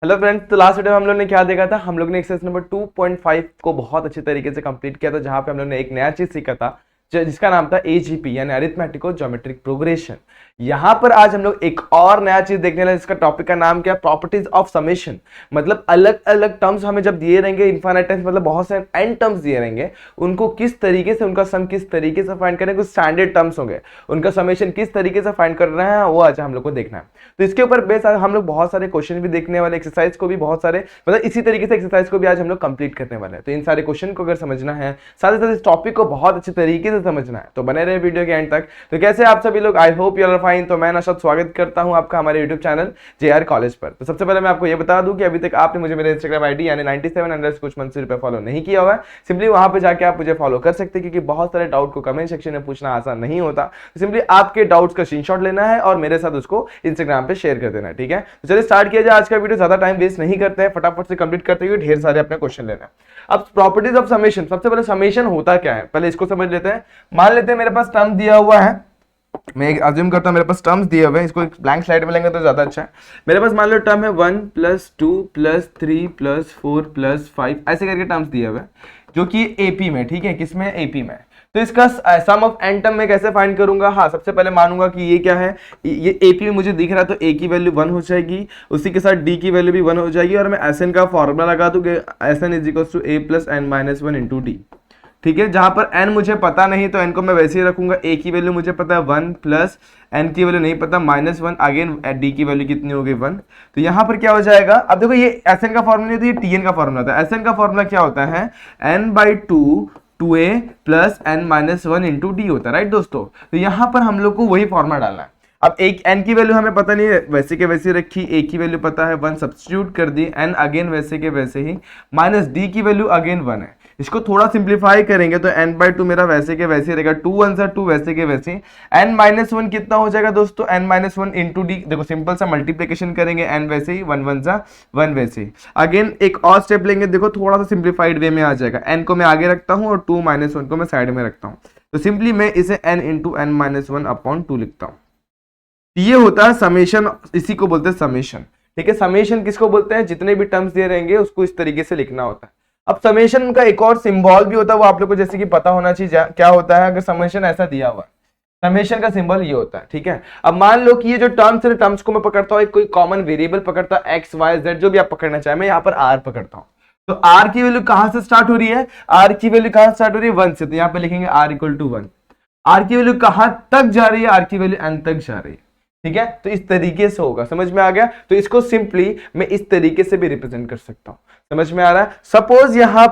Hello friends, तो last video में हम लोग ने क्या देखा था। हम लोग ने एक्सरसाइज नंबर 2.5 को बहुत अच्छे तरीके से कंप्लीट किया था, जहां पे हम लोग ने एक नया चीज सीखा था जिसका नाम था एजीपी यानी अरिथमेटिको ज्योमेट्रिक प्रोग्रेशन। यहां पर आज हम लोग एक और नया चीज देखने वाले, जिसका टॉपिक का नाम क्या, प्रॉपर्टीज ऑफ समेशन। मतलब अलग अलग टर्म्स हमें जब दिए रहेंगे, इनफाइनाइट टाइम्स मतलब बहुत सारे एन टर्म्स दिए रहेंगे, उनको किस तरीके से, उनका सम किस तरीके से फाइंड करेंगे। कुछ स्टैंडर्ड टर्म्स होंगे, उनका समेशन किस तरीके से फाइंड कर रहे हैं, वो आज हम लोग को देखना है। तो इसके ऊपर बेस हम लोग बहुत सारे क्वेश्चन भी देखने वाले, एक्सरसाइज को भी बहुत सारे, मतलब इसी तरीके से एक्सरसाइज को भी आज हम लोग कंप्लीट करने वाले हैं। तो इन सारे क्वेश्चन को अगर समझना है, साथ ही साथ इस टॉपिक को बहुत अच्छे तरीके से समझना है, तो बने रहे वीडियो के एंड तक। तो कैसे आप सभी लोग, I hope you are fine. तो मैं नशद स्वागत करता हूं आपका हमारे यूट्यूब चैनल JR कॉलेज पर। तो सबसे पहले मैं आपको ये बता दूं कि अभी तक आपने मुझे मेरे इंस्टाग्राम आईडी यानी 97 कुछ मंसूर पे फॉलो नहीं किया हुआ है, सिंपली वहां पे जाके आप मुझे फॉलो कर सकते हैं, क्योंकि बहुत सारे डाउट को कमेंट सेक्शन में पूछना आसान नहीं होता। तो सिंपली आपके डाउट्स का स्क्रीनशॉट लेना है और मेरे साथ उसको इंस्टाग्राम पे शेयर कर देना है, ठीक है। तो चलिए स्टार्ट किया जाए आज का वीडियो। ज्यादा टाइम वेस्ट नहीं करते हैं, फटाफट से कंप्लीट करते हुए ढेर सारे अपने क्वेश्चन लेना है। अब प्रॉपर्टीज ऑफ समेशन, सबसे पहले समेशन होता क्या है पहले इसको समझ लेते हैं। मान लेते हैं मेरे पास टर्म दिया हुआ है, मैं अज्यूम करता हूं मेरे पास टर्म्स दिए हुए हैं, इसको एक ब्लैंक स्लाइड में लेंगे तो ज्यादा अच्छा है। मेरे पास मान लो टर्म है 1 + 2 + 3 + 4 + 5 ऐसे करके टर्म्स दिए हुए हैं, जो कि एपी में, ठीक है, किसमें, एपी में। तो इसका सम ऑफ एन टर्म में कैसे फाइंड करूंगा। हाँ, सबसे पहले मानूंगा कि ये क्या है, ये एपी में मुझे दिख रहा है, तो ए की वैल्यू 1 हो जाएगी, उसी के साथ डी की वैल्यू भी 1 हो जाएगी, और मैं एस एन का फॉर्मूला लगा दूं कि S N = a + n - 1 × d। ठीक है, जहां पर n मुझे पता नहीं तो n को मैं वैसे ही रखूंगा। a की वैल्यू मुझे पता है 1 प्लस n की वैल्यू नहीं पता -1, अगेन d की वैल्यू कितनी होगी 1। तो यहां पर क्या हो जाएगा, अब देखो ये Sn का फॉर्मूला नहीं होता, ये Tn का फॉर्मूला होता है। Sn का फॉर्मूला क्या होता है, n/2 2a + n - 1 × d होता है, राइट दोस्तों। तो यहां पर हम लोग को वही फॉर्मूला डालना है। अब एक n की वैल्यू हमें पता नहीं है, वैसे के वैसे रखी, a की वैल्यू पता है 1, सब्स्टिट्यूट कर दी, n अगेन वैसे के वैसे ही, माइनस d की वैल्यू अगेन 1 है। इसको थोड़ा सिंप्लीफाई करेंगे तो n/2 मेरा वैसे के वैसे रहेगा, 2 1 सा 2 वैसे के वैसे, n - 1 कितना हो जाएगा दोस्तों, n - 1 × d। देखो सिंपल सा मल्टीप्लिकेशन करेंगे, n वैसे ही, 1 1 सा 1 वैसे ही। अगेन एक और स्टेप लेंगे, देखो थोड़ा सा सिंप्लीफाइड वे में आ जाएगा, n को मैं आगे रखता हूँ और 2 - 1 को मैं साइड में रखता हूँ। तो सिंपली मैं इसे n × n - 1/2 लिखता हूँ। ये होता है समेशन, इसी को बोलते हैं समेशन। ठीक है, समेशन किसको बोलते हैं, जितने भी टर्म्स दिए रहेंगे उसको इस तरीके से लिखना होता है। अब समेशन का एक और सिंबल भी होता है, वो आप लोग को जैसे कि पता होना चाहिए क्या होता है। अगर समेशन ऐसा दिया हुआ है, समेशन का सिंबल ये होता है, ठीक है। अब मान लो कि ये जो टर्म्स है, टर्म्स को मैं पकड़ता हूँ, कोई कॉमन वेरिएबल पकड़ता है, एक्स वाई जेड जो भी आप पकड़ना चाहे, मैं यहाँ पर आर पकड़ता हूँ। तो आर की वैल्यू कहां से स्टार्ट हो रही है, आर की वैल्यू कहां से स्टार्ट हो रही है, 1 से। तो यहाँ पे लिखेंगे r = 1। आर की वैल्यू कहां तक जा रही है, आर की वैल्यू n तक जा रही है, ठीक है। तो इस तरीके से होगा, समझ में आ गया। तो इसको सिंपली मैं इस तरीके से भी रिप्रेजेंट कर सकता हूं, समझ में आ रहा है। सपोज यहां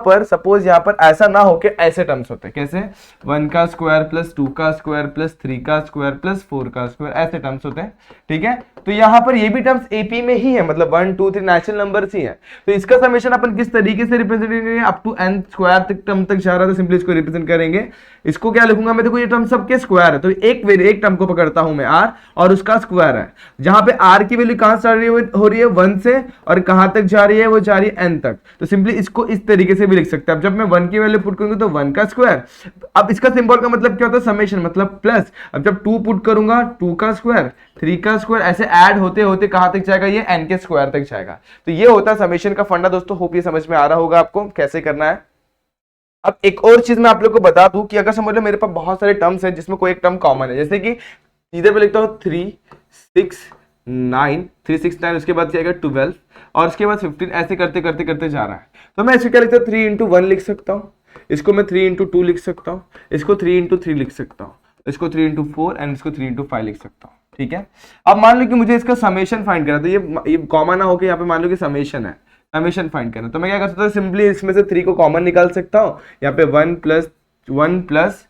पर ऐसा ना हो कि ऐसे टर्म्स होते हैं, कैसे, 1 का स्क्वायर + 2 का स्क्वायर + 3 का स्क्वायर + 4 का स्क्वायर, ऐसे टर्म्स होते हैं, ठीक है। तो यहां पर ये भी टर्म्स एपी में ही है, मतलब 1 2 3 नेचुरल नंबर्स ही है। तो इसका समेशन अपन किस तरीके से रिप्रेजेंट करेंगे, अप टू n स्क्वायर तक टर्म तक जा रहा है, तो सिंपली इसको रिप्रेजेंट करेंगे। इसको क्या लिखूंगा मैं, देखो ये टर्म सबके स्क्वायर है, तो एक टर्म को पकड़ता हूं मैं r, और उसका स्क्वायर है, जहां पे r की वैल्यू कहां से हो रही है 1 से, और कहां तक जा रही है, वो जा रही है n तक। तो सिंपली इसको इस तरीके से भी लिख सकते हैं। अब जब मैं 1 की वैल्यू पुट करूंगा तो 1 का स्क्वायर, अब इसका सिंबल का मतलब क्या होता है, समेशन मतलब प्लस। अब जब 2 पुट करूंगा, 2 का स्क्वायर, 3 का स्क्वायर, ऐसे ऐड होते होते कहां तक जाएगा, ये n के स्क्वायर तक जाएगा। तो ये होता है समेशन का फंडा दोस्तों। होप ये समझ में आ रहा होगा आपको कैसे करना है। अब एक और चीज मैं आप लोग को बता दूं कि अगर समझ लो मेरे पास बहुत सारे टर्म्स हैं जिसमें कोई एक टर्म कॉमन है, जैसे कि इधर पे लिखता हूँ 3 6 9, 3 6 9, उसके बाद क्या आएगा 12, और उसके बाद 15, ऐसे करते करते करते जा रहा है। तो मैं इसको क्या लिखता हूँ, 3 × 1 लिख सकता हूँ, इसको मैं 3 × 2 लिख सकता हूँ, इसको 3 × 3 लिख सकता हूँ, इसको 3 × 4 एंड इसको 3 × 5 लिख सकता हूँ, ठीक है। अब मान लो कि मुझे इसका समेशन फाइंड करना, तो ये कॉमन ना होकर यहाँ पे मान लो कि समेशन है, समेशन फाइंड करना। तो मैं क्या कर सकता हूँ, सिंपली इसमें से 3 को कॉमन निकाल सकता हूँ। यहाँ पे 1 + 1 +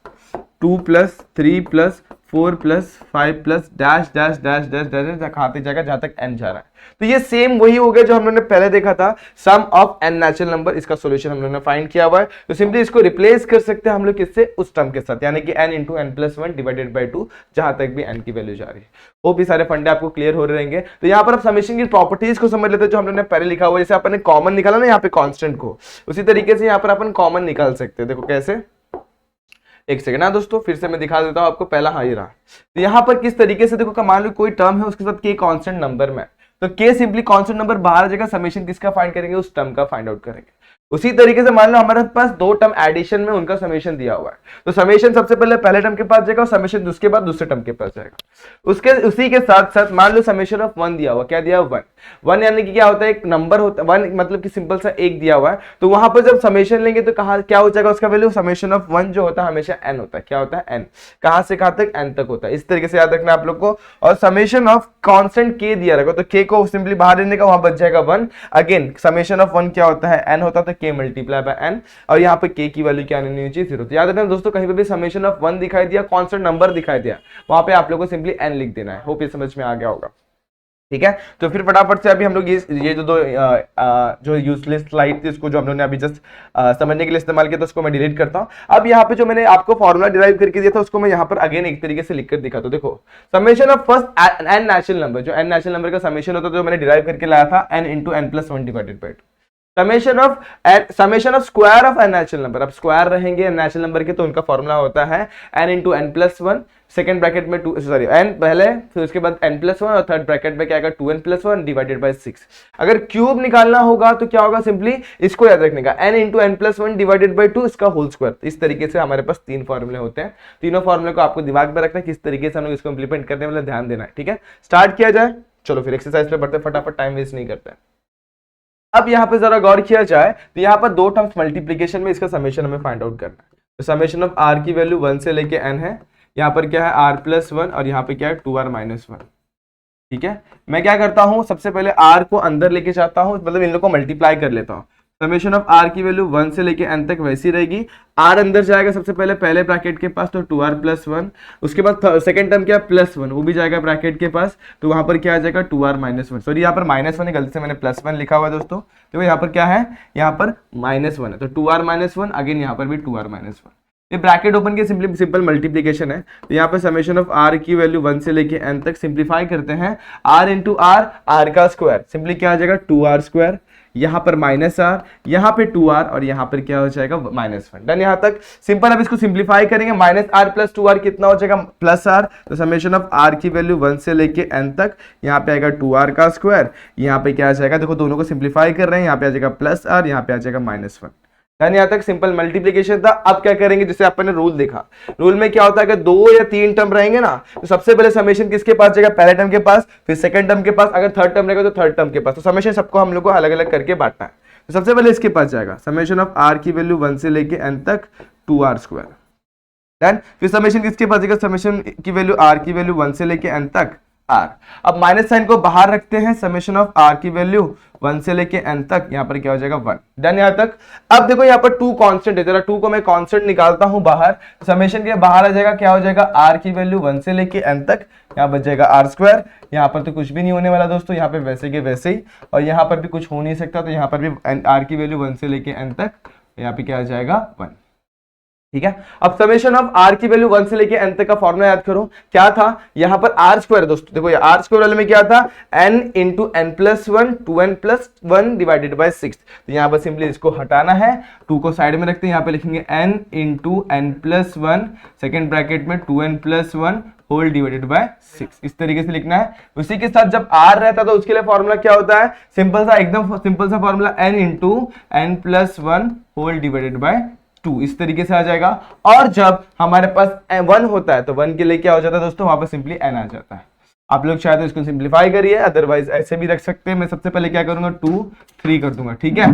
2 + 3 + 4 + 5 + dash dash dash dash dash खाते जाएगा जहां तक n जा रहा है। तो ये सेम वही हो गया जो हम लोगों ने पहले देखा था, सम ऑफ n नेचुरल नंबर। इसका सॉल्यूशन हम लोगों ने फाइंड किया हुआ है। तो सिंपली इसको रिप्लेस कर सकते हैं हम लोग किससे, उस टर्म के साथ, यानी कि n × n + 1 / 2, जहां तक भी n की वैल्यू जा रही है। वो भी सारे फंडे आपको क्लियर हो रहेंगे। तो यहाँ पर आप समेशन की प्रॉपर्टीज को समझ लेते हैं जो हम लोगों ने पहले लिखा हुआ है। जैसे अपन ने कॉमन निकाला ना यहाँ पे कांस्टेंट को, उसी तरीके से यहाँ पर अपन कॉमन निकाल सकते हैं। देखो कैसे, एक सेकंड ना दोस्तों, फिर से मैं दिखा देता हूं आपको। पहला हाँ ये रहा। तो यहां पर किस तरीके से देखो, मान लो कोई टर्म है उसके साथ k कांस्टेंट नंबर में, तो के सिंपली कांस्टेंट नंबर बाहर आ जाएगा, समेशन किसका फाइंड करेंगे, उस टर्म का फाइंड आउट करेंगे। उसी तरीके से मान लो हमारे पास दो टर्म एडिशन में उनका समेशन दिया हुआ है, तो समेशन सबसे पहले पहले टर्म के पास जाएगा और समेशन उसके बाद दूसरे टर्म के पास जाएगा। उसके उसी के साथ साथ मान लो समेशन ऑफ 1 दिया हुआ, क्या दिया हुआ 1, 1 यानी कि क्या होता है, एक नंबर होता है 1 मतलब कि सिंपल सा एक दिया हुआ है, तो वहां पर जब समेशन लेंगे तो कहा क्या हो जाएगा उसका वैल्यू, समेशन ऑफ 1 जो होता है हमेशा n होता है, क्या होता है n, कहां से कहां तक n तक होता है, इस तरीके से याद रखना आप लोग को। और समेशन ऑफ कांस्टेंट k दिया रहेगा तो k को सिंपली बाहर लेने का, वहां बच जाएगा 1, अगेन समेशन ऑफ 1 क्या होता है, n होता है, तो k मल्टीप्लाई बाय n, और यहाँ पे k की वैल्यू क्या आनी चाहिए 0। तो याद रखना दोस्तों, कहीं पे भी समेशन ऑफ 1 दिखाई दिया, कांस्टेंट नंबर दिखाई दिया, वहां पे आप लोगों को सिंपली n लिख देना है। होप ये समझ में आ गया होगा, ठीक है। तो फिर फटाफट से अभी हम लोग ये जो यूजलेस स्लाइड थी इसको जो हम लोगों ने अभी जस्ट समझने के लिए इस्तेमाल किया, तो उसको मैं डिलीट करता हूं। अब यहाँ पे जो मैंने आपको फॉर्मूला डिराइव करके दिया था उसको मैं यहाँ पर अगेन एक तरीके से लिखकर दिखाता हूं। देखो, summation of first n natural number, जो एन नेचुरल नंबर का समेशन होता है जो मैंने डिराइव करके लाया था, n into n plus 1 divided by 2। Summation of square of n natural number, अब स्क्वायर रहेंगे नेचुरल नंबर के तो उनका फॉर्मूला होता है n into n plus 1, second bracket में 2 सॉरी n पहले, फिर उसके बाद n प्लस 1 और थर्ड ब्रैकेट में क्या आएगा 2n प्लस 1 डिवाइडेड बाय 6। अगर क्यूब निकालना होगा तो क्या होगा, सिंपली इसको याद रखने का n into n plus 1 divided by 2 इसका होल स्क्वायर। इस तरीके से हमारे पास 3 फॉर्मूले होते हैं, तीनों फॉर्मूले को आपको दिमाग में रखना है, किस तरीके से हम लोग इसको इंप्लीमेंट करने वाले ध्यान देना है, ठीक है। स्टार्ट किया जाए, चलो फिर एक्सरसाइज पे बढ़ते, फटाफट टाइम वेस्ट नहीं करते हैं। अब यहाँ पे जरा गौर किया जाए तो यहाँ पर दो टर्म्स मल्टीप्लीकेशन में इसका समेशन हमें फाइंड आउट करना है। तो समेशन ऑफ r की वैल्यू 1 से लेके n है, यहाँ पर क्या है r प्लस 1 और यहाँ पे क्या है 2r माइनस 1, ठीक है। मैं क्या करता हूँ, सबसे पहले r को अंदर लेके जाता हूँ, मतलब इन लोग को मल्टीप्लाई कर लेता हूँ। समेशन ऑफ r की वैल्यू 1 से लेके n तक वैसी रहेगी, r अंदर जाएगा सबसे पहले पहले ब्रैकेट के पास तो 2r प्लस 1, उसके बाद सेकंड टर्म क्या प्लस 1 वो भी जाएगा ब्रैकेट के पास, तो वहां पर क्या आ जाएगा 2r माइनस 1, सॉरी यहाँ पर माइनस 1 है, गलती से मैंने प्लस 1 लिखा हुआ है दोस्तों, देखो यहाँ पर क्या है, यहाँ पर माइनस 1 है, तो 2r माइनस 1, अगेन यहाँ पर भी 2r माइनस 1, ये ब्रैकेट ओपन के सिंपल मल्टीप्लीकेशन है। तो यहाँ पर समेशन ऑफ r की वैल्यू 1 से लेके n तक सिंप्लीफाई करते हैं, r इंटू r का स्क्वायर सिंपली क्या आ जाएगा 2r स्क्वायर, यहाँ पर माइनस r, यहाँ पे 2r और यहाँ पर क्या हो जाएगा माइनस 1। डन, यहाँ तक सिंपल। अब इसको सिंप्लीफाई करेंगे, माइनस r प्लस 2r कितना हो जाएगा प्लस r, तो समेशन ऑफ r की वैल्यू 1 से लेके n तक, यहाँ पे आएगा 2r का स्क्वायर, यहाँ पे क्या आ जाएगा, देखो दोनों को सिंप्लीफाई कर रहे हैं, यहाँ पे आ जाएगा प्लस r, यहाँ पे आ जाएगा माइनस 1। यानी यहाँ तक सिंपल मल्टीप्लिकेशन था। अब क्या करेंगे, जैसे अपन ने रूल देखा, रूल में क्या होता है अगर 2 या 3 टर्म रहेंगे ना, तो सबसे पहले समेशन किसके पास जाएगा, पहले टर्म के पास, फिर सेकंड टर्म के पास, अगर थर्ड टर्म रहेगा तो थर्ड टर्म के पास, तो समेशन सबको हम लोग को अलग अलग करके बांटना है। तो सबसे पहले इसके पास जाएगा समेशन ऑफ r की वैल्यू 1 से लेके n तक 2r स्क्वायर, देन फिर समेशन किसके पास जाएगा, समेशन की वैल्यू r की वैल्यू 1 से लेके n तक r। अब माइनस साइन को बाहर रखते हैं, समेशन ऑफ r की वैल्यू 1 से लेके n तक, यहाँ पर क्या हो जाएगा 1। डन, यहाँ तक। अब देखो यहाँ पर 2 कांस्टेंट है, जरा 2 को मैं कांस्टेंट निकालता हूं बाहर, समेशन के बाहर आ जाएगा, क्या हो जाएगा r की वैल्यू 1 से लेके n तक, यहाँ बच जाएगा r स्क्वायर, यहाँ पर तो कुछ भी नहीं होने वाला दोस्तों, यहाँ पे वैसे के वैसे ही, और यहाँ पर भी कुछ हो नहीं सकता, तो यहाँ पर भी r की वैल्यू 1 से लेके n तक, यहाँ पे क्या आ जाएगा 1, ठीक है। अब समेशन ऑफ r की वैल्यू 1 से लेके n तक का फॉर्मूला याद करो, क्या था, यहाँ पर r स्क्वायर दोस्तों, देखो ये r स्क्वायर वाले में क्या था, n into n plus 1 2n plus 1 divided by 6, तो यहाँ पर सिंपली इसको हटाना है, 2 को साइड में रखते हैं, यहाँ पे लिखेंगे n into n plus 1 second bracket में 2n plus 1 whole divided by 6, इस तरीके से लिखना है। उसी के साथ जब r रहता तो उसके लिए फॉर्मूला क्या होता है, सिंपल सा एकदम सिंपल सा formula n into n plus 1 whole divided by 2, इस तरीके से आ जाएगा। और जब हमारे पास 1 होता है तो 1 के लिए क्या हो जाता है दोस्तों, वहां पर सिंपली n आ जाता है। आप लोग चाहे तो इसको सिंप्लीफाई करिए, अदरवाइज ऐसे भी रख सकते हैं। मैं सबसे पहले क्या करूंगा 2 3 कर दूंगा, ठीक है,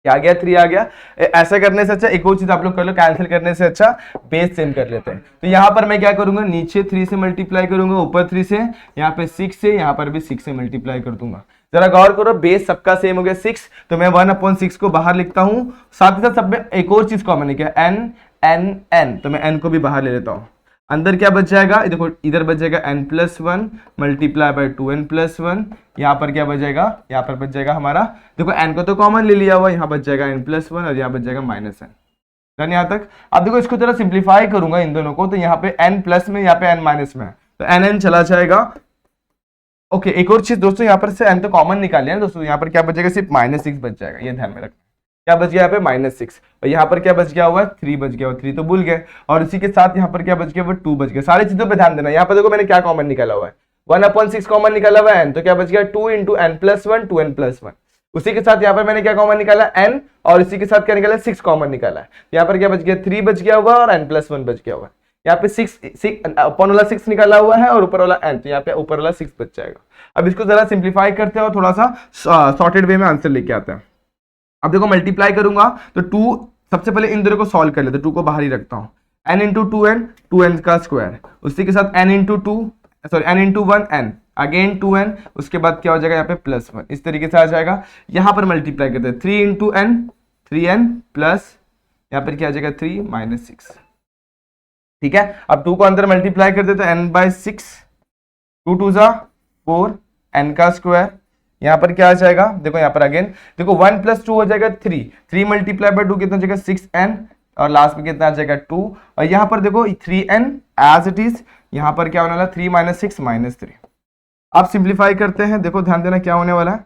क्या आ गया 3 आ गया। ऐसा करने से अच्छा एक और चीज आप लोग कर लो, कैंसिल करने से अच्छा बेस सेम कर लेते हैं। तो यहाँ पर मैं क्या करूंगा, नीचे 3 से मल्टीप्लाई करूंगा, ऊपर 3 से, यहाँ पे 6 से, यहाँ पर भी 6 से मल्टीप्लाई कर दूंगा। जरा गौर करो, बेस सबका सेम हो गया 6, तो मैं 1/6 को बाहर लिखता हूं। साथ ही साथ सब में एक और चीज कॉमन है, क्या n n n, तो मैं n को भी बाहर ले लेता हूं। अंदर क्या बच जाएगा, देखो इधर बच जाएगा n plus 1 multiply by 2n plus 1, यहाँ पर क्या बच जाएगा, यहाँ पर बच जाएगा हमारा, देखो n को तो कॉमन ले लिया हुआ, यहाँ बच जाएगा n प्लस 1 और यहाँ बच जाएगा माइनस n। डन, यहाँ तक। अब देखो इसको जरा सिंप्लीफाई करूंगा इन दोनों को, तो यहाँ पे n प्लस में, यहाँ पे n माइनस में, तो n चला जाएगा। ओके, एक और चीज दोस्तों, यहाँ पर से n तो कॉमन निकाल लिया ना दोस्तों, यहाँ पर क्या बचेगा, सिर्फ -6 बच जाएगा, ये ध्यान में रखना। क्या बच गया यहाँ पे -6, और यहाँ पर क्या बच गया हुआ है 3 बच गया, 3 तो भूल गए, और इसी के साथ यहाँ पर क्या बच गया वो 2 बच गया। सारी चीजों पे ध्यान देना। यहाँ पर देखो मैंने क्या कॉमन निकाला हुआ है, 1/6 कॉमन निकाला हुआ n, तो क्या बच गया 2 into N plus one, 2n+1। उसी के साथ यहाँ पर मैंने क्या कॉमन निकाला n, और इसी के साथ क्या निकाला 6 कॉमन निकाला है। यहाँ पर क्या बच गया 3 बच गया होगा और n+1 बच गया होगा। यहाँ पे 6 अपन वाला 6 निकाला हुआ है और ऊपर वाला n, तो यहाँ पे ऊपर वाला 6 बच जाएगा। अब इसको जरा सिंप्लीफाई करते हैं और थोड़ा सा सॉर्टेड वे में आंसर लेके आते हैं। अब देखो मल्टीप्लाई करूंगा तो 2, सबसे पहले इन दोनों को सॉल्व कर लेते, 2 को बाहर ही रखता हूं, n इंटू 2n, 2n का स्क्वायर, उसी के साथ n into 2, sorry n into 1 n, again 2n, उसके बाद क्या हो जाएगा यहाँ पे +1, इस तरीके से आ जाएगा। यहाँ पर मल्टीप्लाई करते हैं 3 इंटू n, 3n प्लस यहाँ पर क्या आ जाएगा 3 - 6। ठीक है, अब 2 को अंदर मल्टीप्लाई कर देते हैं n/6, 2 2 जा 4, n का स्क्वायर, यहाँ पर क्या आ जाएगा देखो, यहाँ पर अगेन देखो 1 + 2 हो जाएगा 3, 3 × 2 कितना हो जाएगा 6n, और लास्ट में कितना आ जाएगा 2, और यहाँ पर देखो 3n एज इट इज, यहाँ पर क्या होने वाला 3 - 6 - 3। अब सिंप्लीफाई करते हैं, देखो ध्यान देना क्या होने वाला है,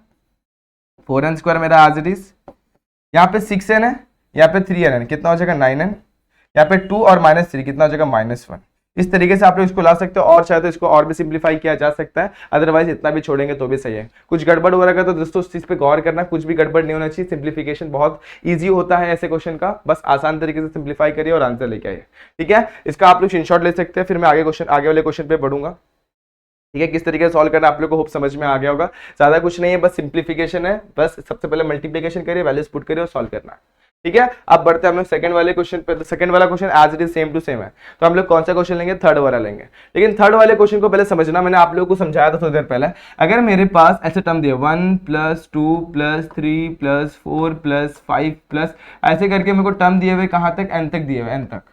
4n² मेरा एज इट इज, यहाँ पे 6n है, यहाँ पे 3n, कितना हो जाएगा 9n, यहाँ पे 2 और -3 कितना हो जाएगा -1। इस तरीके से आप लोग इसको ला सकते हो, और चाहे तो इसको और भी सिंप्लीफाई किया जा सकता है, अदरवाइज इतना भी छोड़ेंगे तो भी सही है। कुछ गड़बड़ हो रहा है तो दोस्तों उस चीज पे गौर करना, कुछ भी गड़बड़ नहीं होना चाहिए। सिंप्लीफिकेशन बहुत इजी होता है ऐसे क्वेश्चन का, बस आसान तरीके से सिंप्लीफाई करिए और आंसर लेके आइए। ठीक है, इसका आप लोग स्क्रीनशॉट ले सकते हैं, फिर मैं आगे वाले क्वेश्चन पे बढ़ूंगा। ठीक है, किस तरीके से सॉल्व करना आप लोग को होप समझ में आ गया होगा। ज्यादा कुछ नहीं है, बस सिंप्लीफिकेशन है, बस सबसे पहले मल्टीप्लिकेशन करिए, वैल्यूज पुट करिए और सॉल्व करना है। ठीक है, अब बढ़ते हैं हम लोग सेकंड वाले क्वेश्चन पे। तो सेकंड वाला question as it is same to same है, तो हम लोग कौन सा क्वेश्चन लेंगे, थर्ड वाला लेंगे। लेकिन थर्ड वाले क्वेश्चन को पहले समझना, मैंने आप लोगों को समझाया था थोड़ी देर पहले। अगर मेरे पास ऐसे टर्म दिए 1 + 2 + 3 + 4 + 5 प्लस ऐसे करके मेरे को टर्म दिए हुए, कहां तक, n तक दिए हुए, n तक।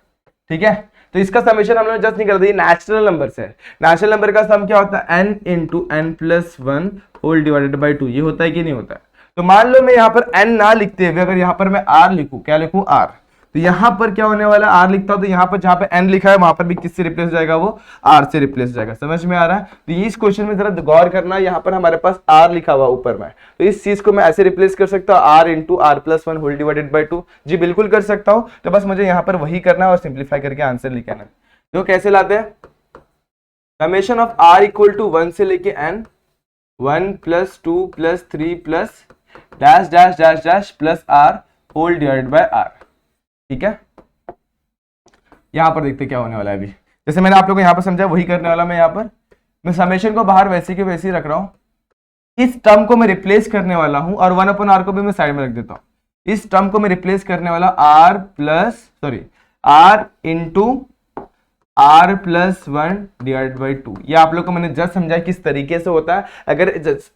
ठीक है, तो इसका समेशन हम लोग जस्ट निकल दी, नेचुरल नंबर से। नेचुरल नंबर का सम क्या होता है, n × n+1 whole divided by 2, ये होता है कि नहीं होता है। तो मान लो मैं यहाँ पर n ना लिखते हुए अगर यहाँ पर मैं r लिखूं, क्या लिखूं r, तो यहाँ पर क्या होने वाला है, r लिखता हूं तो यहाँ पर जहां पे n लिखा है वहां पर भी किससे रिप्लेस हो जाएगा, वो r से रिप्लेस हो जाएगा। समझ में आ रहा है। तो इस क्वेश्चन में जरा गौर करना, यहाँ पर हमारे पास r लिखा हुआ ऊपर में, तो इस चीज को मैं ऐसे रिप्लेस कर सकता हूँ, r × r+1 whole divided by 2। जी बिल्कुल कर सकता हूँ, तो बस मुझे यहाँ पर वही करना है और सिंप्लीफाई करके आंसर लिखना है। तो कैसे लाते हैं, समेशन ऑफ r = 1 से लेके n, 1 + 2 + 3 plus dash dash dash dash plus r whole divided by r। ठीक है, यहां पर देखते क्या होने वाला है। अभी जैसे मैंने आप लोगों को यहां पर समझा, वही करने वाला मैं। यहां पर मैं समेशन को बाहर वैसे के वैसे ही रख रहा हूं, इस टर्म को मैं रिप्लेस करने वाला हूं, और 1/r को भी मैं साइड में रख देता हूं। इस टर्म को मैं रिप्लेस करने वाला r into r+1 divide by 2। ये आप लोग को मैंने जस्ट समझाया किस तरीके से होता है। अगर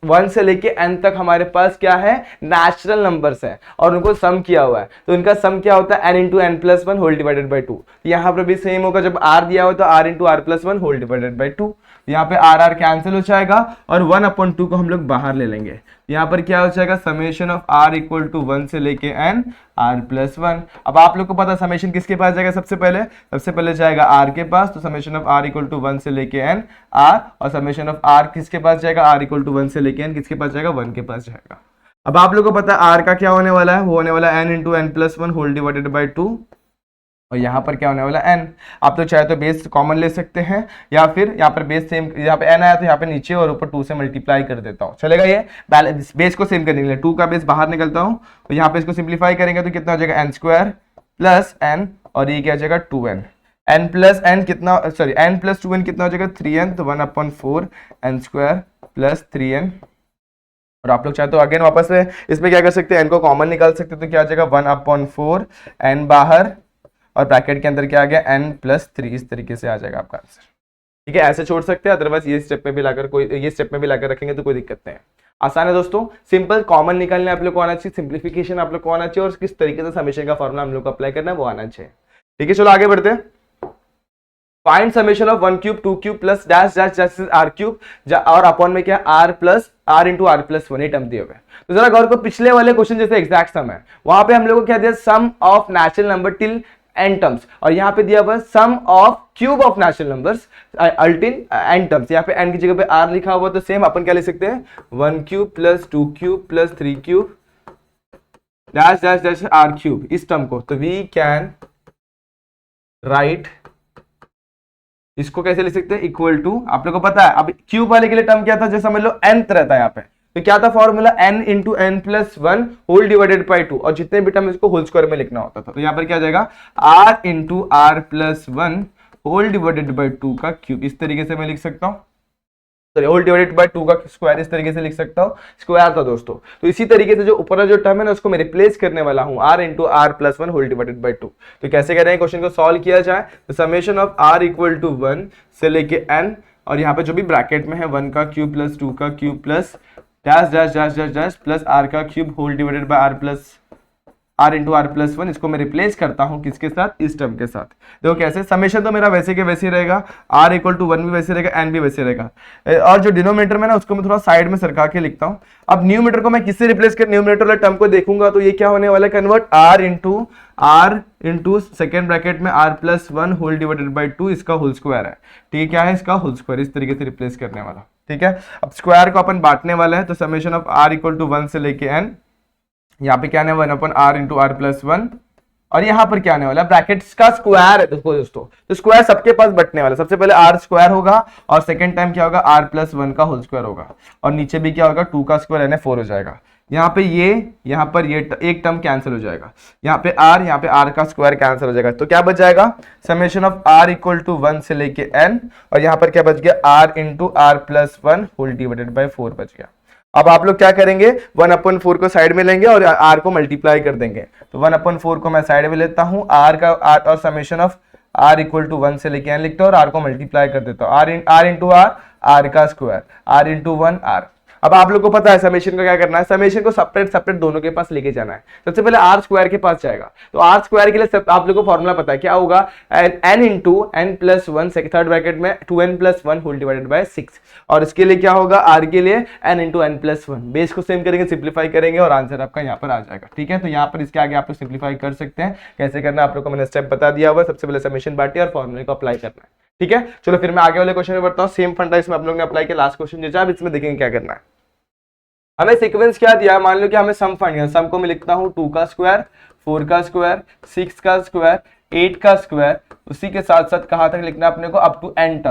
1 से लेके n तक हमारे पास क्या है, नेचुरल नंबर्स है और उनको सम किया हुआ है, तो इनका सम क्या होता है, n × n+1 whole divided by 2। यहाँ पर भी सेम होगा, जब r दिया हो तो r × r+1 whole divided by 2। यहाँ पे r कैंसिल हो जाएगा और 1/2 को हम लोग बाहर ले लेंगे। यहाँ पर क्या हो जाएगा, समेशन ऑफ r = 1 से लेके n r+1। अब आप लोग को पता समेशन किसके पास जाएगा, सबसे पहले जाएगा r के पास, तो समेशन ऑफ r = 1 से लेके n r, और समेशन ऑफ r किसके पास जाएगा, r = 1 से लेके n किसके पास जाएगा, 1 के पास जाएगा। अब आप लोग को पता है r का क्या होने वाला है, वो होने वाला है n × n+1 whole divided by 2, और यहाँ पर क्या होने वाला n। आप तो चाहे तो बेस कॉमन ले सकते हैं, या फिर यहाँ पर बेस सेम, यहाँ पे n आया तो यहाँ पे नीचे और ऊपर 2 से मल्टीप्लाई कर देता हूँ, चलेगा। ये बेस को सेम करने के लिए 2 का बेस बाहर निकलता हूँ, तो यहाँ पे इसको सिंप्लीफाई करेंगे तो कितना हो जाएगा, n² प्लस n, और ये क्या हो जाएगा 2n, n प्लस n कितना, सॉरी n + 2n कितना हो जाएगा 3n, तो 1/4 n² प्लस 3n। और आप लोग चाहे तो अगेन वापस से इसमें क्या कर सकते हैं, n को कॉमन निकाल सकते हैं, तो क्या आ जाएगा 1/4 n बाहर, और ब्रैकेट के अंदर क्या आ गया n+3। इस तरीके से आ जाएगा आपका आंसर। ठीक है, ऐसे छोड़ सकते हैं, अदरवाइज ये स्टेप में भी लाकर रखेंगे तो कोई दिक्कत नहीं है। आसान है दोस्तों, सिंपल कॉमन निकालने आप लोग को आना चाहिए, सिंप्लीफिकेशन आप लोग को आना चाहिए, और किस तरीके से समेशन का फॉर्मूला हम लोग को अप्लाई करना है वो आना चाहिए। ठीक है, चलो आगे बढ़ते हैं। Find summation of 1³ 2³ plus dash dash dash r³ और अपॉन में क्या r × r+1 ये टर्म दिए हुए। तो जरा गौर को, पिछले वाले क्वेश्चन जैसे एग्जैक्ट सम है, वहां पे हम लोग को क्या दिया, sum of natural number till n terms, और यहाँ पे दिया हुआ sum of cube of natural numbers अल्टिन n टर्म्स। यहाँ पे n की जगह पे r लिखा हुआ, तो सेम अपन क्या लिख सकते हैं, 1³ + 2³ + 3³ डैश डैश डैश r³ इस टर्म को। तो वी कैन राइट इसको कैसे लिख सकते हैं, इक्वल टू, आप लोगों को पता है अब क्यूब वाले के लिए टर्म क्या था, जैसे समझ लो nth रहता है यहाँ पे, तो क्या था formula, n into N plus one whole divided by two, और जितने भी टर्म इसको होल स्क्वायर में लिखना होता था, तो यहाँ पर क्या आ जाएगा r into r plus one whole divided by two का क्यूब, इस तरीके से मैं लिख सकता हूँ, सॉरी होल डिवाइडेड बाय 2 का स्क्वायर इस तरीके से लिख सकता हूँ, स्क्वायर था दोस्तों। तो इसी तरीके से जो ऊपर जो टर्म है ना उसको मैं रिप्लेस करने वाला हूँ r into r plus one whole divided by 2। तो कैसे करें क्वेश्चन को सॉल्व किया जाए, तो summation of r equal to 1 से लेके n, और यहाँ पे जो भी ब्रैकेट में है 1 का क्यूब प्लस 2 का cube plus dash dash dash dash dash plus r का cube whole divided by r plus r into r plus one, इसको मैं रिप्लेस करता हूं किसके साथ, इस टर्म के साथ। देखो कैसे, समेशन तो मेरा वैसे के वैसे ही रहेगा, r इक्वल टू 1 भी वैसे रहेगा, n भी वैसे रहेगा, और जो डिनोमिनेटर में ना उसको मैं थोड़ा साइड में सरका के लिखता हूं। अब न्यूमरेटर को मैं किससे रिप्लेस कर, न्यूमरेटर वाले टर्म को देखूंगा तो ये क्या होने वाला है, convert r into second bracket में r plus one whole divided by two, इसका होल स्क्वायर है, ठीक है, क्या है इसका होल स्क्वायर, इस तरीके से रिप्लेस करने वाला, ठीक है। अब स्क्वायर को अपन बांटने वाला है, तो summation of r equal to 1 से लेके n, यहाँ पे क्या आने वाला 1/r into r plus one, और यहाँ पर क्या आने वाला है, ब्रैकेट्स का स्क्वायर है दोस्तों, तो स्क्वायर सबके पास बटने वाला, सबसे पहले r स्क्वायर होगा और सेकंड टाइम क्या होगा r प्लस वन का होल स्क्वायर होगा, और नीचे भी क्या होगा 2 का स्क्वायर यानी 4 हो जाएगा। यहाँ पे ये, यहाँ पर ये एक टर्म कैंसिल हो जाएगा, यहाँ पे r का स्क्वायर कैंसिल हो जाएगा, तो क्या बच जाएगा, summation of r equal to 1 से लेके n, और यहाँ पर क्या बच गया r into r plus one whole divided by 4 बच गया। अब आप लोग क्या करेंगे, 1/4 को साइड में लेंगे और r को मल्टीप्लाई कर देंगे, तो 1/4 को मैं साइड में लेता हूं, r और summation of r equal to 1 से लेके n लिखता हूं, और r को मल्टीप्लाई कर देता हूं, r इंटू r का स्क्वायर, r इंटू 1 r। अब आप लोग को पता है समेशन का क्या करना है, समेशन को सेपरेट सेपरेट दोनों के पास लेके जाना है। सबसे पहले आर स्क्वायर के पास जाएगा, तो आर स्क्वायर के लिए आप लोग को फॉर्मूला पता है क्या होगा, n into N plus one, third bracket में 2n plus one whole divided by 6, और इसके लिए क्या होगा आर के लिए n into N plus one, base को सेम करेंगे, सिंप्लीफाई करेंगे और आंसर आपका यहाँ पर आ जाएगा, ठीक है। तो यहाँ पर इसके आगे आप लोग सिंप्लीफाई कर सकते हैं, कैसे करना आप लोग को मैंने स्टेप बता दिया हुआ, सबसे पहले समेशन बांटिए और फॉर्मूले को अप्लाई करना है, ठीक है। चलो फिर मैं आगे वाले क्वेश्चन में बढ़ता हूँ, सेम फंडा इसमें आप लोग ने अप्लाई किया, लास्ट क्वेश्चन जो है इसमें देखेंगे क्या करना है। हमें सीक्वेंस क्या दिया, मान लो कि हमें सम फाइंड करना, सम को मैं लिखता हूं 2 का स्क्वायर, 4 का स्क्वायर, 6 का स्क्वायर, 8 का स्क्वायर, उसी के साथ साथ कहां तक लिखना है अपने को, अप टू n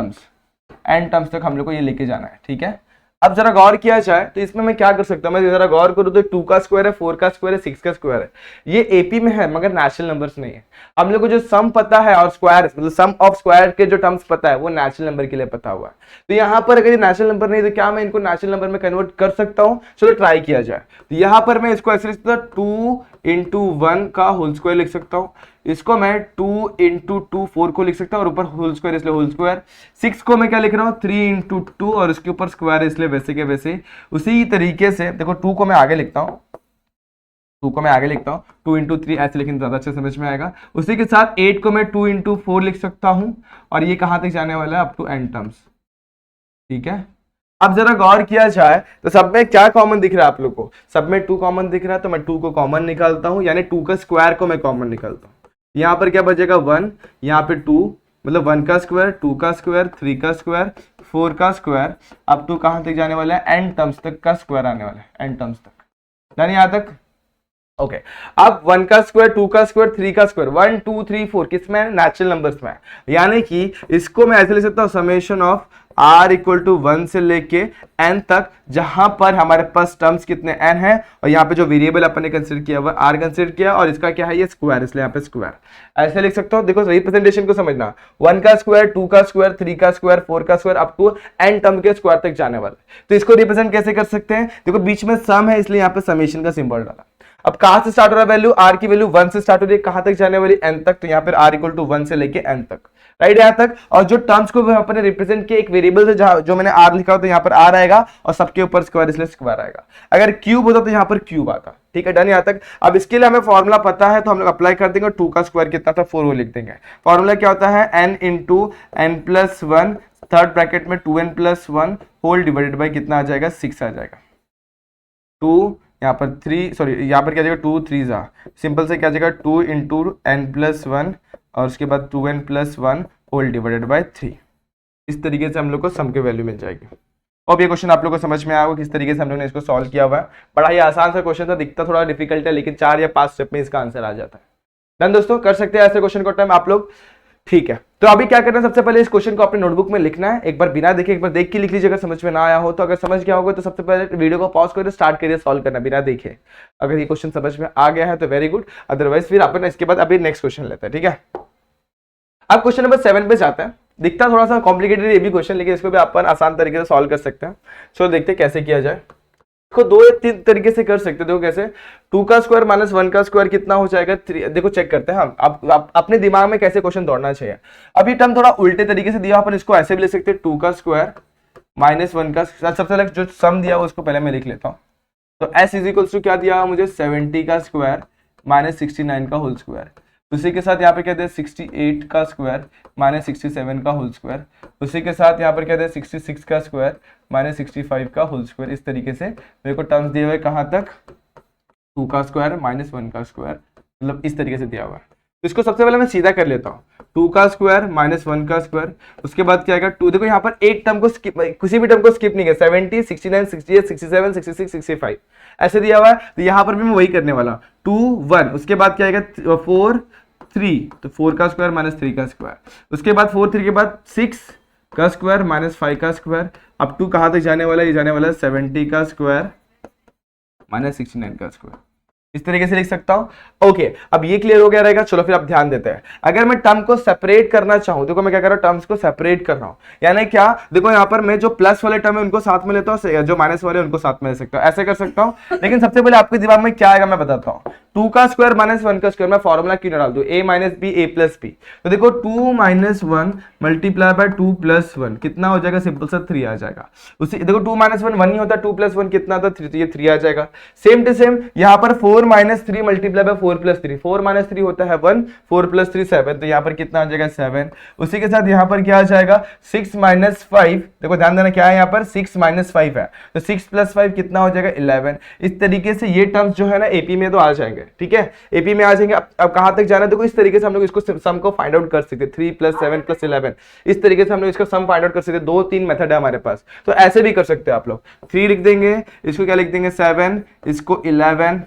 टर्म्स तक हम लोग को ये लेके जाना है, ठीक है। अब जरा गौर किया जाए तो इसमें मैं क्या कर सकता हूं, मैं जरा गौर करूं तो 2 का स्क्वायर है, 4 का स्क्वायर है, 6 का स्क्वायर है, ये एपी में है मगर नेचुरल नंबर्स नहीं है। हम लोग को जो सम पता है और स्क्वायर मतलब सम ऑफ स्क्वायर के जो टर्म्स पता है वो नेचुरल नंबर के लिए पता हुआ है, तो यहाँ पर अगर ये नेचुरल नंबर नहीं तो क्या मैं इनको नेचुरल नंबर में कन्वर्ट कर सकता हूँ, चलो ट्राई किया जाए। तो यहाँ पर मैं इसको ऐसे लिख सकता हूँ 2 इंटू वन का होल स्क्वायर लिख सकता हूँ, इसको मैं 2 इंटू टू 4 को लिख सकता हूँ और ऊपर होल स्क्वायर इसलिए होल स्क्वायर, 6 को मैं क्या लिख रहा हूँ 3 इंटू टू और उसके ऊपर स्क्वायर इसलिए वैसे के वैसे। उसी तरीके से देखो 2 को मैं आगे लिखता हूँ, 2 इंटू थ्री ऐसे लिखने ज्यादा अच्छे समझ में आएगा। उसी के साथ 8 को मैं 2 इंटू फोर लिख सकता हूँ और ये कहाँ तक जाने वाला है, अप टू n टर्म्स, ठीक है। अब जरा गौर किया जाए तो सब में क्या कॉमन दिख रहा है आप लोग को, सब में 2 कॉमन दिख रहा है, तो मैं 2 को कॉमन निकालता हूँ, यानी 2 का स्क्वायर को मैं कॉमन निकालता हूँ। यहाँ पर क्या बचेगा 1, यहाँ पे 2 मतलब 1 का स्क्वायर, 2 का स्क्वायर, 3 का स्क्वायर, 4 का स्क्वायर, अब 2 कहाँ तक जाने वाला है, n टर्म्स तक का स्क्वायर आने वाला है, n टर्म्स तक, यानी यहाँ तक ओके। अब 1 का स्क्वायर, 2 का स्क्वायर, 3 का स्क्वायर, 1 2 3 4 किसमें है, नेचुरल नंबर्स में, यानी कि इसको मैं ऐसे लिख सकता हूँ summation of r equal to 1 से लेके n तक, जहां पर हमारे पास टर्म्स कितने n है और यहाँ पे जो वेरिएबल अपन ने कंसीडर किया हुआ r कंसीडर किया और इसका क्या है ये स्क्वायर, इसलिए यहाँ पे स्क्वायर ऐसे लिख सकता हूँ। देखो रिप्रेजेंटेशन को समझना, 1 का स्क्वायर, 2 का स्क्वायर, 3 का स्क्वायर, 4 का square, up to n term के स्क्वायर तक जाने वाला है। तो इसको रिप्रेजेंट कैसे कर सकते हैं, देखो बीच में सम है इसलिए यहाँ पे समेशन का सिंबल डाला। अब कहां से स्टार्ट हो रहा है वैल्यू, r की वैल्यू 1 से स्टार्ट हो रही है, कहां तक जाने वाली n तक, तो यहाँ पर r इक्वल टू 1 से लेके n तक, राइट यहाँ तक। और जो टर्म्स को अपने रिप्रेजेंट किए एक वेरिएबल से जो मैंने r लिखा हो तो यहाँ पर r आएगा और सबके ऊपर स्क्वायर इसलिए स्क्वायर आएगा। अगर क्यूब होता तो यहाँ पर क्यूब आता, ठीक है, डन यहाँ तक। अब इसके लिए हमें फॉर्मूला पता है तो हम लोग अप्लाई कर देंगे, 2 का स्क्वायर कितना था 4 वो लिख देंगे। फॉर्मूला क्या होता है, n into N plus one third bracket में 2n plus one whole divided by कितना आ जाएगा 6 आ जाएगा, 2 यहाँ पर 3 सॉरी यहाँ पर क्या जाएगा 2 3 जा, सिंपल से क्या जाएगा 2 इंटू एन प्लस वन और उसके बाद 2n plus one whole divided by 3। इस तरीके से हम लोग को सम के वैल्यू मिल जाएगी। अब ये क्वेश्चन आप लोग को समझ में आया होगा किस तरीके से हम लोग ने इसको सॉल्व किया हुआ है। बड़ा ही आसान सा क्वेश्चन था, दिखता थोड़ा डिफिकल्ट है लेकिन 4 या 5 स्टेप में इसका आंसर आ जाता है। डन दोस्तों, कर सकते हैं ऐसे क्वेश्चन को टाइम आप लोग। ठीक है, तो अभी क्या करना है, सबसे पहले इस क्वेश्चन को अपने नोटबुक में लिखना है। एक बार बिना देखे, एक बार देख के लिख लीजिए अगर समझ में ना आया हो तो। अगर समझ गया होगा तो सबसे पहले वीडियो को पॉज करके स्टार्ट करिए सॉल्व करना बिना देखे। अगर ये क्वेश्चन समझ में आ गया है तो वेरी गुड, अदरवाइज फिर अपन इसके बाद अभी नेक्स्ट क्वेश्चन लेते हैं, ठीक है। अब क्वेश्चन नंबर 7 पे जाते हैं। दिखता थोड़ा सा कॉम्प्लिकेटेड ये भी क्वेश्चन, लेकिन इसको भी अपन आसान तरीके से सॉल्व कर सकते हैं। चलो देखते हैं कैसे किया जाए। इसको 2 या 3 तरीके से कर सकते हो। देखो कैसे, 2 का स्क्वायर माइनस 1 का स्क्वायर कितना हो जाएगा 3। देखो चेक करते हैं हम, आप अपने दिमाग में कैसे क्वेश्चन दौड़ना चाहिए। अभी टर्म थोड़ा उल्टे तरीके से दिया, अपन इसको ऐसे भी ले सकते हैं, 2 का स्क्वायर माइनस 1 का। सबसे पहले जो सम दिया उसको पहले मैं लिख लेता हूँ। तो s इज इक्वल्स टू क्या दिया मुझे, 70 का स्क्वायर माइनस 69 का होल स्क्वायर। उसी के साथ यहाँ पे कहते हैं 68 का स्क्वायर माइनस 67 का होल स्क्वायर। उसी के साथ यहाँ पर कहते हैं 66 का स्क्वायर माइनस 65 का होल स्क्वायर। इस तरीके से मेरे को टर्म्स दिए हुए कहाँ तक, 2 का स्क्वायर माइनस 1 का स्क्वायर, मतलब इस तरीके से दिया हुआ है। तो इसको सबसे पहले मैं सीधा कर लेता हूँ, 2 का स्क्वायर माइनस 1 का स्क्वायर। उसके बाद क्या आएगा 2। देखो यहाँ पर एक टर्म को स्किप, किसी भी टर्म को स्किप नहीं किया, 70, 69, 68, 67, 66, 65 ऐसे दिया हुआ है। तो यहाँ पर भी मैं वही करने वाला, 2, 1। उसके बाद क्या आएगा 4, 3, तो 4 का स्क्वायर माइनस 3 का स्क्वायर। उसके बाद 4, 3 के बाद 6 का स्क्वायर माइनस 5 का स्क्वायर। अब 2 कहाँ तक जाने वाला है, ये जाने वाला है 70 का स्क्वायर माइनस 69 का स्क्वायर। इस तरीके से लिख सकता हूं। ओके, अब ये क्लियर हो गया रहेगा। चलो फिर आप ध्यान देते हैं। अगर मैं टर्म को सेपरेट करना चाहूं, देखो मैं क्या कर रहा हूं, टर्म्स को सेपरेट कर रहा हूं। यानी क्या, देखो यहाँ पर मैं जो प्लस वाले टर्म है उनको साथ में लेता हूं, जो माइनस वाले उनको साथ में ले सकता हूं, ऐसे कर सकता हूं। लेकिन सबसे पहले आपके दिमाग में क्या आएगा मैं बताता हूं। 2 का स्क्वायर माइनस 1 का स्क्वायर, मैं फॉर्मूला क्यों ना डाल दूं, a minus B A plus B. तो देखो 2 माइनस 1 मल्टीप्लाई बाय 2 प्लस 1 कितना हो जाएगा, सिंपल सा 3 आ जाएगा। उसी देखो 2 माइनस 1 1 ही होता है, 2 प्लस 1 कितना था 3, तो ये 3 आ जाएगा। सेम टू सेम यहाँ पर 4 minus 3 multiply by 4 plus 3, 4 minus 3 होता है 1, 4 प्लस 3 7, तो यहाँ पर कितना आ जाएगा 7। उसी के साथ यहाँ पर क्या आ जाएगा 6 माइनस 5, देखो ध्यान देना क्या है यहाँ पर 6 माइनस 5 है, तो 6 प्लस 5 कितना हो जाएगा 11। इस तरीके से ये टर्म्स जो है ना एपी में तो आ जाएंगे, ठीक है, एपी में आ जाएंगे। अब कहां तक जाना है, देखो इस तरीके से हम लोग इसको सम को फाइंड आउट कर सकते हैं, 3 प्लस 7 प्लस 11, इस तरीके से हम लोग इसका सम फाइंड आउट कर सकते हैं। 2-3 मेथड है हमारे पास, तो ऐसे भी कर सकते हैं आप लोग। 3 लिख देंगे, इसको क्या लिख देंगे 7, इसको 11,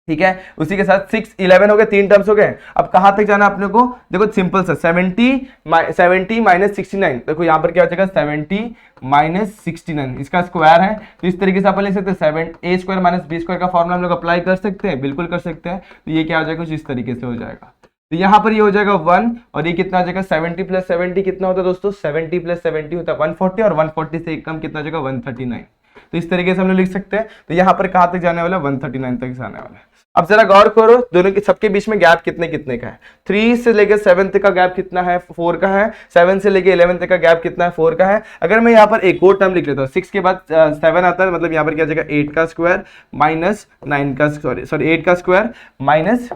ठीक है। उसी के साथ 6 11 हो गए, 3 टर्म्स हो गए। अब कहां तक जाना अपने को, देखो सिंपल सा 70 माइनस 69, देखो यहां पर क्या हो जाएगा 70 माइनस 69, इसका स्क्वायर है, तो इस तरीके से अपन लिख सकते हैं 7 a square minus b square का फॉर्मूला हम लोग अप्लाई कर सकते हैं, बिल्कुल कर सकते हैं। तो ये क्या हो जाएगा कुछ इस तरीके से हो जाएगा। तो यहाँ पर ये हो जाएगा 1 और ये कितना आ जाएगा 70 प्लस 70 कितना होता है दोस्तों, 70 प्लस 70 होता है 140, और 140 से एक कम कितना आ जाएगा 139। तो इस तरीके से हम लोग लिख सकते हैं। तो यहाँ पर कहाँ तक जाने वाला है 139 तक जाने वाला है। अब जरा गौर करो, दोनों के सबके बीच में गैप कितने कितने का है। 3 से लेकर 7 तक का गैप कितना है 4 का है, 7 से लेकर 11 तक का गैप कितना है 4 का है। अगर मैं यहाँ पर एक और टर्म लिख लेता हूँ, 6 के बाद 7 आता है, मतलब यहाँ पर क्या जाएगा 8 का स्क्वायर माइनस 9 का सॉरी 8 का स्क्वायर माइनस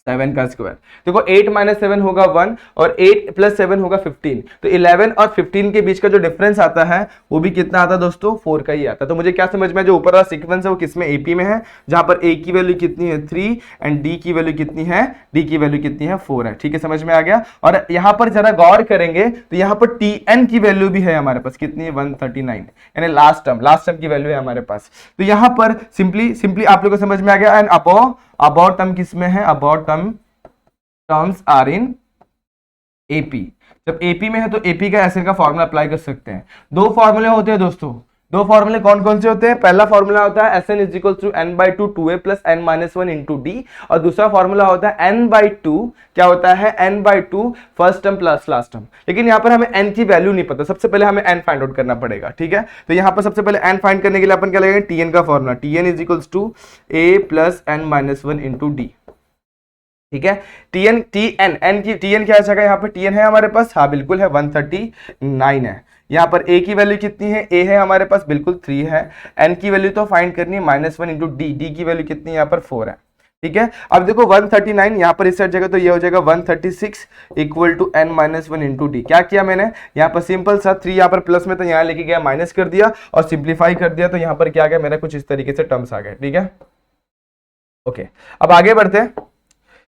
7 का स्क्वायर। देखो 8 माइनस 7 होगा 1 और 8 प्लस 7 होगा 15, तो 11 और 15 के बीच का जो डिफरेंस आता है वो भी कितना आता है दोस्तों 4 का ही आता है। तो मुझे क्या समझ में, जो ऊपर वाला सीक्वेंस है वो किसमें एपी में है, जहां पर ए की वैल्यू कितनी है 3 एंड डी की वैल्यू कितनी है, डी की वैल्यू कितनी है 4 है, ठीक है, समझ में आ गया। और यहाँ पर जरा गौर करेंगे तो यहाँ पर टी एन की वैल्यू भी है हमारे पास, कितनी है 139, यानी लास्ट टर्म की वैल्यू है हमारे पास। तो यहाँ पर सिंपली आप लोगों को समझ में आ गया। एंड अबाउट टर्म किसमें है, about terms are in AP. जब एपी में है तो एपी का एसिड का फॉर्मूला अप्लाई कर सकते हैं। 2 फॉर्मूले होते हैं दोस्तों, 2 फॉर्मूले कौन कौन से होते हैं। पहला फॉर्मूला होता है Sn is equal to n/2 2a plus n minus 1 into D, और दूसरा फॉर्मूला होता है n/2, क्या होता है n/2 first term plus last term. लेकिन यहाँ पर हमें n की वैल्यू नहीं पता, सबसे पहले हमें n फाइंड आउट करना पड़ेगा, ठीक है। तो यहाँ पर सबसे पहले n फाइंड करने के लिए अपन क्या लगेगा tn का formula, tn is equal to a plus n minus 1 into D, ठीक है। tn क्या है यहाँ पे, tn है हमारे पास, हाँ बिल्कुल है 139 है। यहाँ पर a की वैल्यू कितनी है, a है हमारे पास बिल्कुल 3 है। n की वैल्यू तो फाइंड करनी है -1 इंटू डी की वैल्यू कितनी है यहाँ पर 4 है, ठीक है। अब देखो 139 यहाँ पर इस साइड जगह, तो ये हो जाएगा 136 equal to n minus 1 into D. क्या किया मैंने यहाँ पर सिंपल सा 3 यहाँ पर प्लस में तो यहाँ लेके गया माइनस कर दिया और सिंप्लीफाई कर दिया, तो यहाँ पर क्या आ गया मेरा कुछ इस तरीके से टर्म्स आ गए, ठीक है। ओके, अब आगे बढ़ते हैं।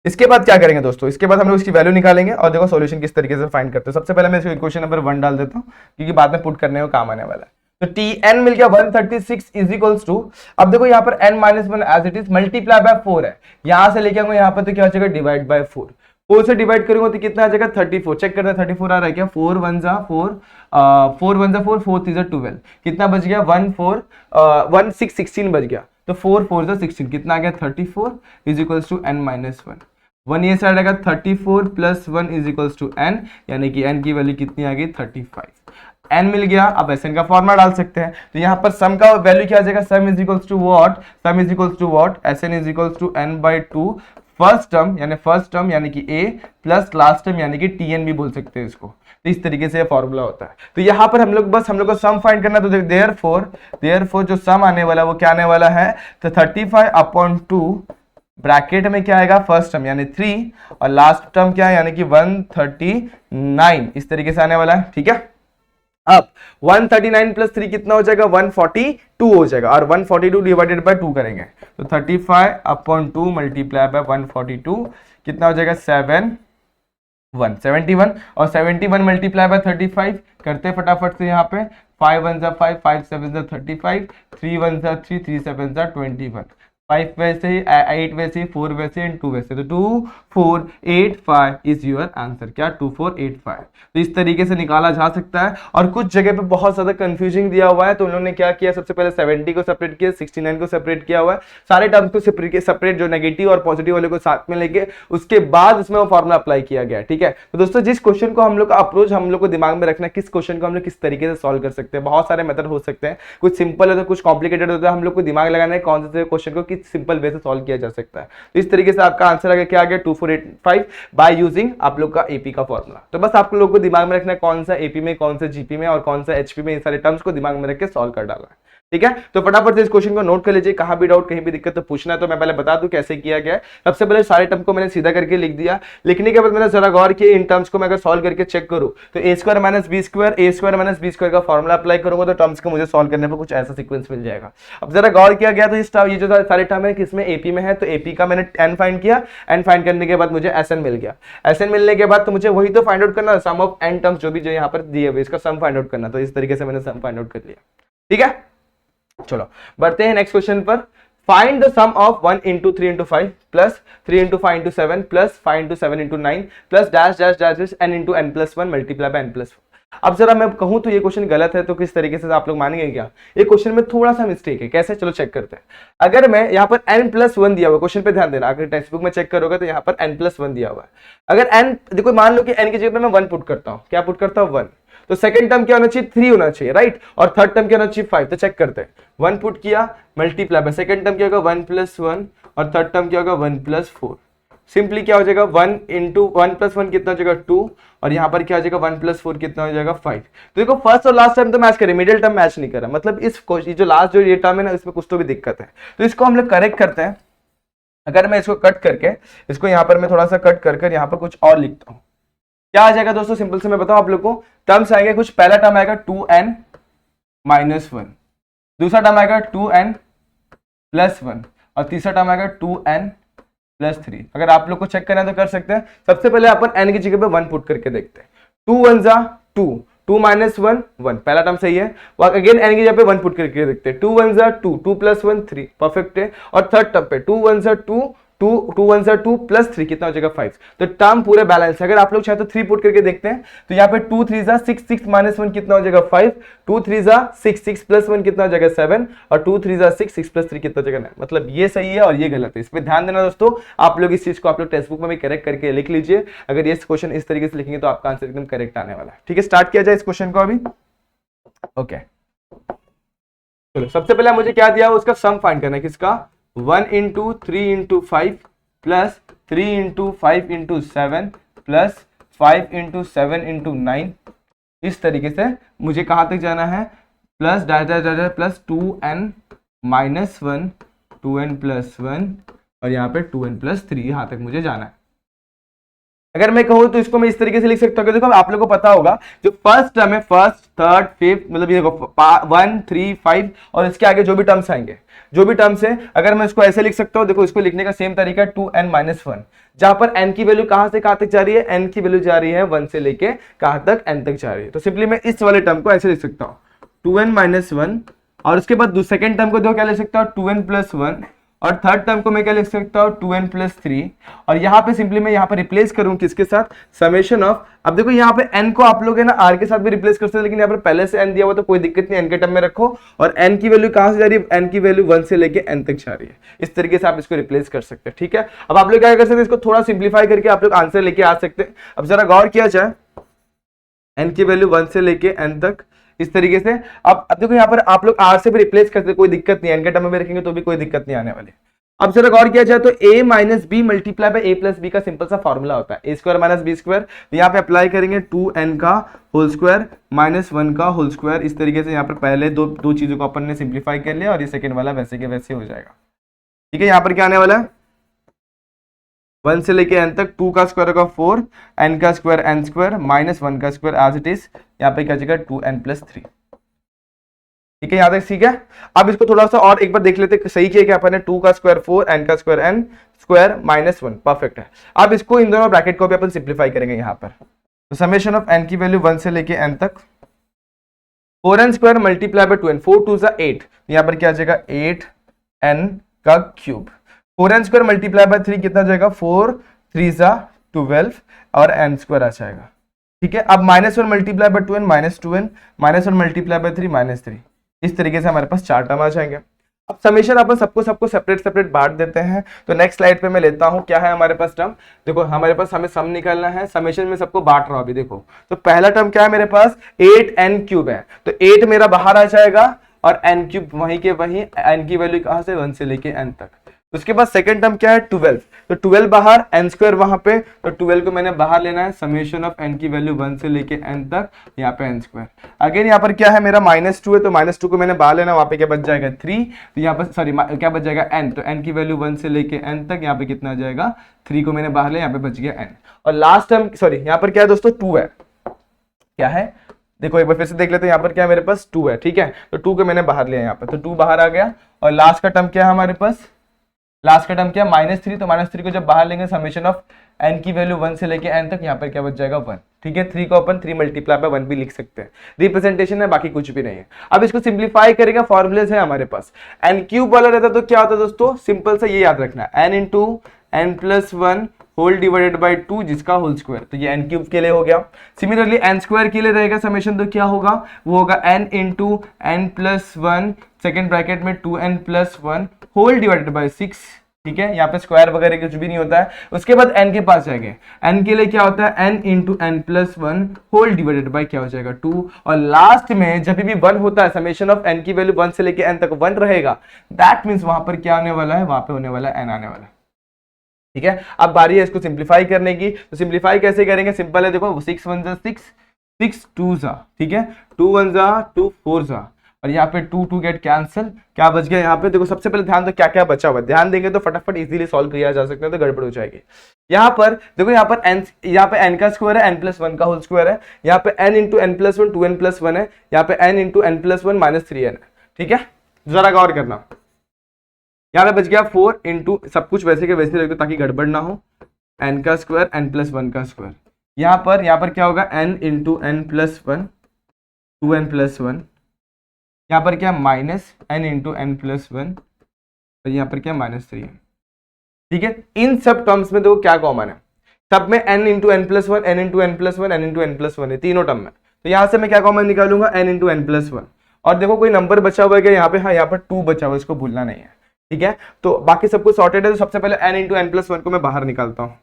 इसके बाद क्या करेंगे दोस्तों, इसके बाद हम लोग इसकी वैल्यू निकालेंगे और देखो सॉल्यूशन किस तरीके से फाइंड करते हैं। सबसे पहले मैं इसको इक्वेशन नंबर 1 डाल देता हूं क्योंकि बाद में पुट करने में काम आने वाला है। तो Tn मिल गया 136 इज इक्वल्स टू, अब देखो यहाँ पर n minus 1 as it is multiply by 4 है, यहां से लेके आऊंगा यहाँ पर तो क्या हो जाएगा डिवाइड बाय 4। 4 से डिवाइड करूंगा तो कितना आ जाएगा 34। चेक करते हैं 34 आ रहा है क्या, 4 1 जा 4, 4 1 जा 4, 4 3 जा 12, कितना बच गया 1 4 1 6 16 बच गया। तो 4 4 जा 16, कितना आ गया 34 is equals to n minus 1। 1 ये साइड आएगा 34 plus 1 is equals to n, यानी कि n की वैल्यू कितनी आ गई 35। n मिल गया। अब Sn का फॉर्मूला डाल सकते हैं, तो यहाँ पर सम का वैल्यू क्या आ जाएगा, sum is equals to what, sum is equals to what, Sn is equals to n by 2, first term यानी कि a प्लस लास्ट टर्म यानी कि tn भी बोल सकते हैं इसको। तो इस तरीके से फॉर्मूला होता है। तो यहाँ पर हम लोग को सम फाइंड करना, तो देयरफॉर जो सम आने वाला है वो क्या आने वाला है, तो 35/2 ब्रैकेट में क्या आएगा, फर्स्ट टर्म यानी 3 और लास्ट टर्म क्या है यानी कि 139, इस तरीके से आने वाला है। ठीक है, अब 139 प्लस 3 कितना हो जाएगा 142 हो जाएगा, और 142 डिवाइडेड बाय 2 करेंगे तो 35/2 मल्टीप्लाई बाय 142 कितना हो जाएगा 71, और 71 मल्टीप्लाई बाय 35 करते फटाफट से, यहाँ पे 5 1 जा 5, 5 7 जा 35, 3 1 जा 3, 3 7 जा 21, 5 वैसे ही, 8 वैसे ही, 4 वैसे एंड 2 वैसे, तो 2485 इज योर आंसर। क्या 2485। तो इस तरीके से निकाला जा सकता है। और कुछ जगह पे बहुत ज्यादा कंफ्यूजिंग दिया हुआ है, तो उन्होंने क्या किया, सबसे पहले 70 को सेपरेट किया, 69 को सेपरेट किया हुआ है, सारे टर्म्स को सेपरेट जो नेगेटिव और पॉजिटिव वाले को साथ में लेके उसके बाद उसमें वो फॉर्मुला अप्लाई किया गया। ठीक है, तो दोस्तों जिस क्वेश्चन को हम लोग का अप्रोच हम लोग को दिमाग में रखना है, किस क्वेश्चन को हम लोग किस तरीके से सॉल्व कर सकते हैं। बहुत सारे मेथड हो सकते हैं, कुछ सिंपल है तो कुछ कॉम्प्लिकेटेड होता है, हम लोग को दिमाग लगाना है कौन से क्वेश्चन को किस सिंपल वे से सॉल्व किया जा सकता है। तो इस तरीके से आपका आंसर आ गया, क्या आ गया 2485 बाय यूजिंग आप लोग का एपी का फॉर्मूला। तो बस आप लोग को दिमाग में रखना है कौन सा एपी में, कौन सा जीपी में और कौन सा एचपी में, इन सारे टर्म्स को दिमाग में रख के सॉल्व कर डाला है। ठीक है, तो फटाफट से इस क्वेश्चन को नोट कर लीजिए, कहां भी डाउट कहीं भी दिक्कत तो पूछना है। तो मैं पहले बता दूं कैसे किया गया है। सबसे पहले सारे टर्म को मैंने सीधा करके लिख दिया, लिखने के बाद मैंने जरा गौर किया, इन टर्म्स को मैं अगर सॉल्व करके चेक करूं तो a square minus B square का फॉर्मूला अप्लाई करूंगा तो टर्म्स को मुझे सॉल्व करने पर कुछ ऐसा सीक्वेंस मिल जाएगा। अब जरा गौर किया गया तो इस ये जो सारे टर्म है किसमें, एपी में है, तो एपी का मैंने n फाइंड किया, n फाइंड करने के बाद मुझे Sn मिल गया। Sn मिलने के बाद तो मुझे वही तो फाइंड आउट करना, सम ऑफ n टर्म्स जो भी जो यहाँ पर दिए हुए इसका सम फाइंड आउट करना। तो इस तरीके से मैंने सम फाइंड आउट कर लिया। ठीक है, चलो बढ़ते हैं नेक्स्ट क्वेश्चन पर। Find the sum of 1 into 3 into 5 plus 3 into 5 into 7 plus 5 into 7 into 9 plus dash dash dash n into n plus 1 multiply by n plus 1। अब जरा मैं कहूं तो ये क्वेश्चन गलत है, तो किस तरीके से आप लोग मानेंगे क्या, ये क्वेश्चन में थोड़ा सा मिस्टेक है। कैसे, चलो चेक करते हैं। अगर मैं यहाँ पर n plus 1 दिया हुआ, क्वेश्चन पे ध्यान देना, अगर टेक्स्ट बुक में चेक करोगे तो यहाँ पर n plus 1 दिया हुआ है। अगर n देखो, मान लो कि n की जगह पे मैं 1 पुट करता हूँ, क्या पुट करता हूँ 1, तो सेकंड टर्म क्या होना चाहिए 3 होना चाहिए, राइट, और थर्ड टर्म क्या होना चाहिए 5। तो चेक करते हैं, 1 पुट किया मल्टीप्लाई बाय सेकंड टर्म क्या होगा 1 plus 1 और थर्ड टर्म क्या होगा 1 plus 4। सिंपली क्या हो जाएगा 1 into 1 plus 1 कितना हो जाएगा 2, और यहाँ पर क्या हो जाएगा 1 plus 4 कितना हो जाएगा 5। तो देखो फर्स्ट और लास्ट टर्म तो मैच करे, मिडिल टर्म मैच नहीं करा, मतलब इस जो लास्ट जो ये टर्म है ना इसमें कुछ तो भी दिक्कत है। तो इसको हम लोग करेक्ट करते हैं। अगर मैं इसको कट करके इसको यहाँ पर मैं थोड़ा सा कट कर यहाँ पर कुछ और लिखता हूँ, क्या आ जाएगा दोस्तों, सिंपल से मैं बताऊं आप लोग को, टर्म्स आएंगे कुछ। पहला टर्म आएगा 2n माइनस 1, दूसरा टर्म आएगा 2n प्लस 1 और तीसरा टर्म आएगा 2n प्लस 3। अगर आप लोग को चेक करना है तो कर सकते हैं। सबसे पहले अपन n की जगह पे 1 पुट करके देखते हैं। 2 1 जा 2, 2 माइनस 1 1, पहला टर्म सही है। अगेन n की जगह पे 1 पुट करके देखते हैं। 2 1 जा 2, 2 प्लस 1 3, परफेक्ट है। और थर्ड टर्म पे 2 1 जा 2, 2 1 जा 2 प्लस 3 कितना हो जाएगा 5। तो टर्म पूरे बैलेंस है। अगर आप लोग चाहे तो 3 पुट करके देखते हैं, तो यहाँ पे 2 3 जा 6, 6 माइनस 1 कितना हो जाएगा 5, 2 3 जा 6, 6 प्लस 1 कितना हो जाएगा 7, और 2 3 जा 6, 6 प्लस 3 कितना हो जाएगा 9। मतलब ये सही है और ये गलत है, इस पे ध्यान देना दोस्तों। आप लोग इस चीज को आप लोग टेक्स्ट बुक में भी करेक्ट करके लिख लीजिए। अगर ये क्वेश्चन इस तरीके से लिखेंगे तो आपका आंसर एकदम करेक्ट आने वाला है। ठीक है, स्टार्ट किया जाए इस क्वेश्चन को अभी। ओके, चलो सबसे पहले मुझे क्या दिया उसका सम फाइंड करना है, किसका 1 into 3 into 5 plus 3 into 5 into 7 plus 5 into 7 into 9। इस तरीके से मुझे कहां तक जाना है, plus dash plus 2n minus 1, 2n plus 1 और यहाँ पे 2n प्लस 3, यहां तक मुझे जाना है। अगर मैं कहूं तो इसको मैं इस तरीके से लिख सकता हूं। देखो आप लोगों को पता होगा जो फर्स्ट टर्म है, फर्स्ट थर्ड फिफ्थ, मतलब ये देखो 1 3 5 और इसके आगे जो भी टर्म्स आएंगे, जो भी टर्म्स है, अगर मैं इसको ऐसे लिख सकता हूं। देखो इसको लिखने का सेम तरीका है 2n माइनस 1, जहां पर n की वैल्यू कहां से कहां तक जा रही है, n की वैल्यू जा रही है 1 से लेके कहां तक, n तक जा रही है। तो सिंपली मैं इस वाले टर्म को ऐसे लिख सकता हूं 2n माइनस 1, और उसके बाद सेकंड टर्म को देखो क्या लिख सकता हूं 2n प्लस 1, और थर्ड टर्म को मैं क्या लिख सकता हूँ 2n प्लस 3, और यहाँ पे सिंपली मैं यहाँ पे रिप्लेस करूँ किसके साथ, समेशन ऑफ, अब देखो यहाँ पे n को आप लोग है ना r के साथ भी रिप्लेस कर सकते हैं, लेकिन यहाँ पर पहले से n दिया हुआ तो कोई दिक्कत नहीं, n के टर्म में रखो, और n की वैल्यू कहां से जा रही है, n की वैल्यू 1 से लेके n तक जा रही है, इस तरीके से आप इसको रिप्लेस कर सकते हैं। ठीक है, अब आप लोग क्या कर सकते हैं, इसको थोड़ा सिंप्लीफाई करके आप लोग आंसर लेके आ सकते हैं। अब जरा गौर किया जाए, n की वैल्यू 1 से लेके n तक इस तरीके से, अब देखो यहाँ पर आप लोग r से भी रिप्लेस करते, कोई दिक्कत नहीं, n के टर्म में रखेंगे तो भी कोई दिक्कत नहीं आने वाली। अब जरा गौर किया जाए तो a minus B multiply by a plus B का सिंपल सा फॉर्मूला होता है a square minus B square, तो यहाँ पे अप्लाई करेंगे 2n का होल स्क्वायर माइनस 1 का होल स्क्वायर, इस तरीके से यहाँ पर पहले दो चीजों को अपन ने सिंप्लीफाई कर लिया, और ये सेकंड वाला वैसे के वैसे हो जाएगा। ठीक है, यहाँ पर क्या आने वाला है, 1 से लेके n तक 2 का स्क्वायर होगा 4, n का स्क्वायर n स्क्वायर माइनस 1 का स्क्वायर एज इट इज, यहाँ पे क्या जाएगा 2n प्लस 3। ठीक है, यहाँ तक ठीक है। अब इसको थोड़ा सा और एक बार देख लेते, सही किया क्या अपन ने, 2 का स्क्वायर 4, n का square n square minus 1, perfect है। अब इसको इन दोनों ब्रैकेट को भी अपन सिंप्लीफाई करेंगे यहाँ पर, तो समेशन ऑफ n की वैल्यू 1 से लेके n तक 4n square multiply by 2n, 4 2 सा 8, यहाँ पर क्या आ जाएगा 8n का cube, 4n square multiply bye 3 कितना जाएगा 4 3 सा 12 और n स्क्वायर आ जाएगा। ठीक है, अब minus 1 multiply by 2n minus 2n, minus 1 multiply bye 3 minus 3, इस तरीके से हमारे पास 4 टर्म आ जाएंगे। अब समेशन अपन सबको सेपरेट सेपरेट बांट देते हैं, तो नेक्स्ट स्लाइड पे मैं लेता हूं, क्या है हमारे पास टर्म, देखो हमारे पास हमें सम निकालना है, समेशन में सबको बांट रहा हूं अभी। देखो तो पहला टर्म क्या है मेरे पास 8n क्यूब है, तो 8 मेरा बाहर आ जाएगा और n क्यूब वहीं के वहीं, n की वैल्यू कहां से 1 से लेके n तक। उसके बाद सेकंड टर्म क्या है 12, तो 12 बाहर, n स्क्वायर वहां पे, तो 12 को मैंने बाहर लेना है, समेशन ऑफ n की वैल्यू 1 से लेके n तक, यहाँ पे n स्क्वायर। अगेन यहाँ पर क्या है मेरा -2 है, तो -2 को मैंने बाहर लेना, वहां पे क्या बच जाएगा 3, तो यहाँ पर सॉरी क्या बच जाएगा n, तो n की वैल्यू 1 से लेके n तक, यहाँ पे कितना आ जाएगा 3 को मैंने बाहर लिया, यहाँ पे बच गया n। और लास्ट टर्म सॉरी यहाँ पर क्या है दोस्तों 2 है, क्या है देखो एक बार फिर से देख लेते हैं, यहाँ पर क्या है मेरे पास 2 है। ठीक है, तो 2 को मैंने बाहर लिया यहाँ पर, तो 2 बाहर आ गया, और लास्ट का टर्म क्या है हमारे पास, लास्ट का टर्म क्या -3, तो -3 को जब बाहर लेंगे समेशन ऑफ n की वैल्यू 1 से लेके n तक, यहाँ पर क्या बच जाएगा 1। ठीक है, 3 को अपन 3 मल्टीप्लाई बाय 1 भी लिख सकते हैं, रिप्रेजेंटेशन है बाकी कुछ भी नहीं है। अब इसको सिंप्लीफाई करेगा, फॉर्मूलेस है हमारे पास, n क्यूब वाला रहता तो क्या होता दोस्तों, सिंपल सा ये याद रखना n into n plus 1 whole divided by 2 जिसका होल स्क्वायर, तो ये n क्यूब के लिए हो गया। सिमिलरली n स्क्वायर के लिए रहेगा समेशन, तो क्या होगा वो होगा n into n plus 1 second bracket में 2n plus 1 whole divided by 6। ठीक है, यहाँ पे स्क्वायर वगैरह कुछ भी नहीं होता है। उसके बाद n के पास जाएंगे, n के लिए क्या होता है n into n plus 1 whole divided by क्या हो जाएगा 2, और लास्ट में जब भी 1 होता है समेशन ऑफ n की वैल्यू 1 से लेके n तक 1 रहेगा, दैट मीन्स वहां पर क्या होने वाला है, वहां पे होने वाला है n आने वाला है। ठीक है, अब बारी है इसको सिंप्लीफाई करने की, तो सिंप्लीफाई कैसे करेंगे, सिंपल है, देखो 6 1 जा 6, 6 2 जा, ठीक है 2 1 जा 2 4 जा, और यहाँ पे 2 2 गेट कैंसिल, क्या बच गया यहाँ पे, देखो सबसे पहले ध्यान दो क्या क्या बचा हुआ, ध्यान देंगे तो फटाफट इजीली सॉल्व किया जा सकता है, तो गड़बड़ हो जाएगी। यहाँ पर देखो यहाँ पर n का स्क्वायर है, n प्लस 1 का होल स्क्वायर है, यहाँ पे n into n plus 1 2n plus 1 है, यहाँ पे n into n plus 1 minus 3n है। ठीक है, जरा गौर करना, यहाँ पे बच गया 4 इंटू, सब कुछ वैसे के वैसे रख दो ताकि गड़बड़ ना हो, n का स्क्वायर n प्लस 1 का स्क्वायर, यहाँ पर क्या होगा n into n plus 1 2n plus 1, यहाँ पर क्या minus n into n plus 1, और यहाँ पर क्या -3 है। ठीक है, इन सब टर्म्स में देखो क्या कॉमन है, सब में n into n plus 1 n into n plus 1 n into n plus 1 है तीनों टर्म में, तो यहाँ से मैं क्या कॉमन निकालूंगा n इंटू n प्लस 1, और देखो कोई नंबर बचा हुआ है क्या यहाँ पे, हाँ यहाँ पर 2 बचा हुआ है, इसको भूलना नहीं है। ठीक है, तो बाकी सब कुछ सॉर्टेड है, तो सबसे पहले n इंटू n प्लस 1 को मैं बाहर निकालता हूँ,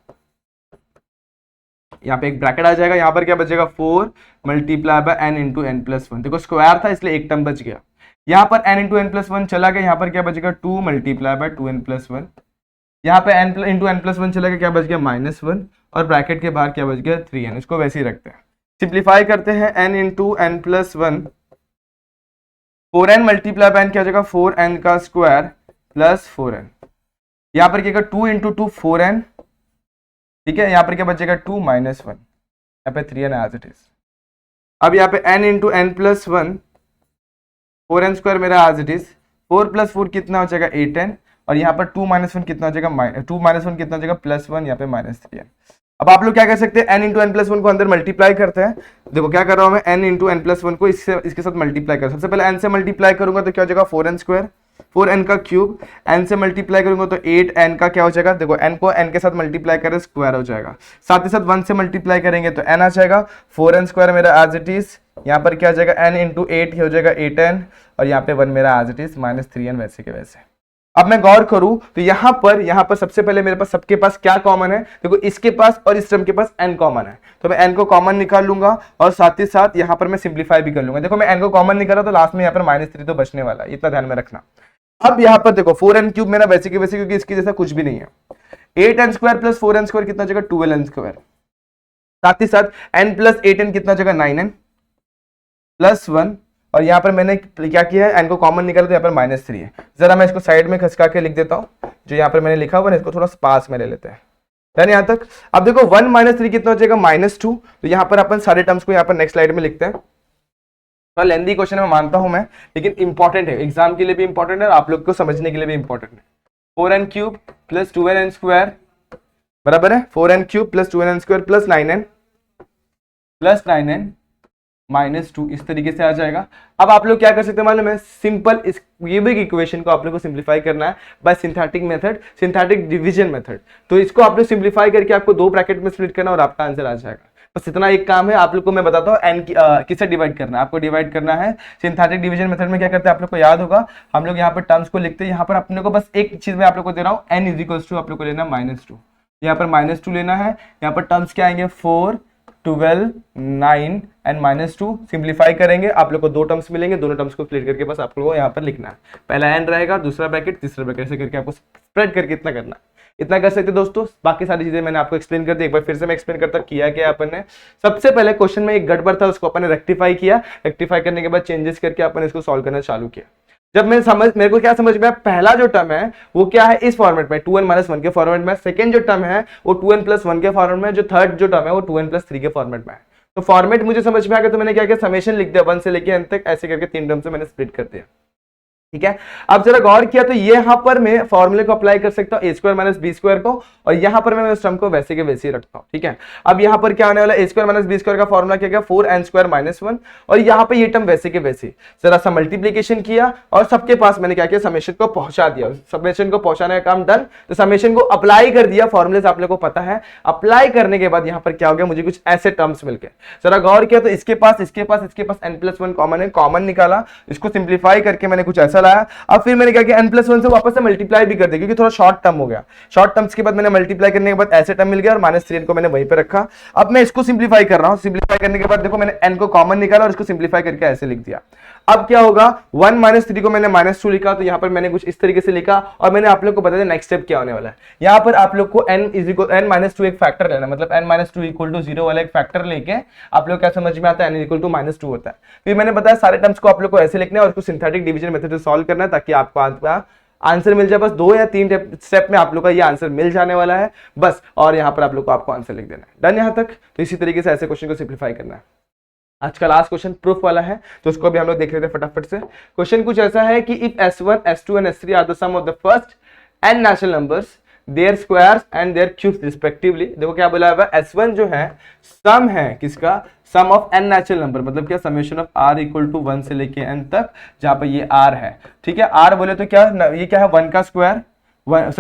यहाँ पे एक ब्रैकेट आ जाएगा, यहाँ पर क्या बचेगा 4 multiply by n into n plus 1, देखो स्क्वायर था इसलिए एक टर्म बच गया, यहाँ पर n इंटू n प्लस 1 चला गया, यहाँ पर क्या बचेगा 2 मल्टीप्लाई बाय 2n प्लस 1, यहाँ पे n इंटू n प्लस 1 चला गया, क्या बच गया -1, और ब्रैकेट के बाहर क्या बच गया 3n, इसको वैसे ही रखते हैं। सिंप्लीफाई करते हैं, n into n plus 1 4n multiply by n क्या हो जाएगा 4n का स्क्वायर प्लस 4n, यहाँ पर क्या 2 इंटू 2 4n, ठीक है, यहाँ पर क्या बचेगा 2 माइनस 1, यहाँ पे 3n एज इट इज। अब यहाँ पे n into n plus 1 4n square मेरा एज इट इज, 4 प्लस 4 कितना हो जाएगा 8n, और यहाँ पर 2 माइनस 1 कितना हो जाएगा 2 माइनस 1 कितना हो जाएगा +1, यहाँ पे -3n। अब आप लोग क्या कर सकते हैं, n इंटू n प्लस 1 को अंदर मल्टीप्लाई करते हैं, देखो क्या कर रहा हूँ मैं n इंटू n प्लस 1 को इसके साथ मल्टीप्लाई कर, सबसे पहले n से मल्टीप्लाई करूंगा तो क्या हो जाएगा 4n स्क्वायर, 4n का क्यूब, n से मल्टीप्लाई करूंगा तो 8n का क्या हो जाएगा, देखो n को n के साथ मल्टीप्लाई करें स्क्वायर हो जाएगा, साथ ही साथ 1 से मल्टीप्लाई करेंगे तो n आ जाएगा, 4n स्क्वायर मेरा एज इट इज, यहाँ पर क्या आ जाएगा n इंटू 8 हो जाएगा 8n, और यहाँ पे 1 मेरा एज इट इज -3n वैसे के वैसे। अब मैं गौर करूं तो यहाँ पर सबसे पहले मेरे पास सबके पास क्या कॉमन है, देखो इसके पास और इस टर्म के पास n कॉमन है, तो मैं n को कॉमन निकाल लूंगा और साथ ही साथ यहाँ पर मैं सिंप्लीफाई भी कर लूंगा। देखो मैं n को कॉमन निकाला तो लास्ट में यहाँ पर -3 तो बचने वाला है, इतना ध्यान में रखना। अब यहाँ पर देखो 4n क्यूब मेरा वैसे के वैसे, क्योंकि इसके जैसा कुछ भी नहीं है, 8n square plus 4n square कितना जगह 12n स्क्वायर, साथ ही साथ n प्लस 8n कितना जगह 9n प्लस 1, और यहाँ पर मैंने क्या किया है n को कॉमन निकाला तो यहाँ पर -3 है। जरा मैं इसको साइड में खसका के लिख देता हूँ, जो यहाँ पर मैंने लिखा हुआ है इसको थोड़ा पास में ले लेते हैं, यानी यहाँ तक। अब देखो 1 -3 कितना हो जाएगा -2, तो यहाँ पर अपन सारे टर्म्स को यहाँ पर नेक्स्ट स्लाइड में लिखते हैं। तो लेंथी क्वेश्चन में मानता हूं मैं, लेकिन इंपॉर्टेंट है, एग्जाम के लिए भी इंपॉर्टेंट है और आप लोग को समझने के लिए भी इंपॉर्टेंट है। 4n cube plus 2n square बराबर है 4n cube plus 2n square plus 9n -2, इस तरीके से आ जाएगा। अब आप लोग क्या कर सकते हैं मालूम है, सिंपल इस ये भी इक्वेशन को आप लोग को सिंप्लीफाई करना है bye synthetic method, synthetic division method. तो इसको आप लोग सिंप्लीफाई करके आपको 2 ब्रैकेट में स्प्लिट करना और आपका आंसर आ जाएगा। बस इतना एक काम है, आप लोग को मैं बताता हूँ n किससे डिवाइड करना है। आपको डिवाइड करना है सिंथेटिक डिवीजन मेथड में। क्या करते हैं आप लोग को याद होगा, हम लोग यहाँ पर टर्म्स को लिखते हैं, यहाँ पर अपने को बस एक चीज में आप लोग को दे रहा हूँ, n इज टू आप लोग को लेना -2, यहाँ पर -2 लेना है। यहाँ पर टर्म्स क्या आएंगे 4 12 9 एंड -2, सिंप्लीफाई करेंगे आप लोग को 2 टर्म्स मिलेंगे, दोनों टर्म्स को स्प्लिट करके बस आप लोगों को यहाँ पर लिखना है। पहला n रहेगा, दूसरा ब्रैकेट, तीसरा ब्रैकेट, ऐसे करके आपको स्प्रेड करके इतना करना है। इतना कर सकते दोस्तों। बाकी सारी चीजें मैंने आपको एक्सप्लेन कर दी, एक बार फिर से मैं एक्सप्लेन करता किया क्या अपन ने। सबसे पहले क्वेश्चन में एक गड़बड़ था, उसको अपन ने रेक्टिफाई किया, रेक्टिफाई करने के बाद चेंजेस करके अपन इसको सॉल्व करना चालू किया। जब मेरे को क्या समझ में आया, पहला जो टर्म है वो क्या है इस फॉर्मेट में 2n - 1 के फॉर्मेट में, सेकंड जो टर्म है वो 2n + 1 के फॉर्मेट में, जो थर्ड जो टर्म है वो 2n + 3 के फॉर्मेट में है। तो फॉर्मेट मुझे समझ में आ गया, तो मैंने क्या किया, समेशन लिख दिया 1 से लेके n तक, ऐसे करके 3 टर्म से मैंने स्प्लिट कर दिया। ठीक है, अब जरा गौर किया तो यहाँ पर मैं फॉर्मूले को अप्लाई कर सकता हूँ a² - b² को, और यहाँ पर मैं उस टर्म को वैसे के वैसे ही रखता हूँ। ठीक है, अब यहाँ पर क्या आने वाला है, a² - b² का फॉर्मूला क्या 4n² - 1, और यहाँ पे ये टर्म वैसे के वैसे जरा सा मल्टीप्लीकेशन किया और सबके पास मैंने क्या किया, समेशन को पहुंचा दिया। समेशन को पहुंचाने का काम डन, तो समेशन को अप्लाई कर दिया। फॉर्मूले आप लोगों को पता है, अप्लाई करने के बाद यहाँ पर क्या हो गया, मुझे कुछ ऐसे टर्म्स मिल गए। जरा गौर किया तो इसके पास n+1 कॉमन है, कॉमन निकाला, इसको सिंप्लीफाई करके मैंने कुछ ऐसा लाया। अब फिर मैंने क्या किया, n+1 से वापस से मल्टीप्लाई भी कर दिया, क्योंकि थोड़ा शॉर्ट टर्म हो गया। शॉर्ट टर्म्स के बाद मैंने मल्टीप्लाई करने के बाद ऐसे टर्म मिल गया और -3n को मैंने वहीं पे रखा। अब मैं इसको सिंप्लीफाई कर रहा हूं, सिंप्लीफाई करने के बाद देखो मैंने n को कॉमन निकाला और इसको सिंप्लीफाई करके ऐसे लिख दिया। अब क्या होगा, 1 - 3 को मैंने -2 लिखा, तो यहाँ पर मैंने कुछ इस तरीके से लिखा, और मैंने आप लोग को बता दिया नेक्स्ट स्टेप क्या होने वाला है। यहाँ पर आप लोग को n -2 एक फैक्टर लेना, मतलब n - 2 = 0 वाला एक फैक्टर लेके आप लोग क्या समझ में आता है, n = -2 होता है। फिर मैंने बताया सारे टर्म्स को आप लोग को ऐसे लिखना है और उसको सिंथेटिक डिवीजन मेथड से सॉल्व करना है, ताकि आपको आंसर मिल जाए। बस 2 या 3 स्टेप में आप लोग का ये आंसर मिल जाने वाला है बस, और यहाँ पर आप लोग को आपको आंसर लिख देना है। डन यहाँ तक। तो इसी तरीके से ऐसे क्वेश्चन को सिंप्लीफाई करना है। आज का लास्ट क्वेश्चन प्रूफ वाला है, तो उसको भी हम लोग देख लेते हैं फटाफट से। क्वेश्चन कुछ ऐसा है कि if s1 s2 and s3 are the sum of the first n natural numbers, their squares and their cubes respectively. देखो क्या बोला है, s1 जो है सम है किसका, सम ऑफ n नेचुरल नंबर, मतलब क्या समेशन ऑफ r = 1 से लेके n तक, जहां पर ये r है। ठीक है, r बोले तो क्या ये क्या है, 1 का स्क्वायर, 1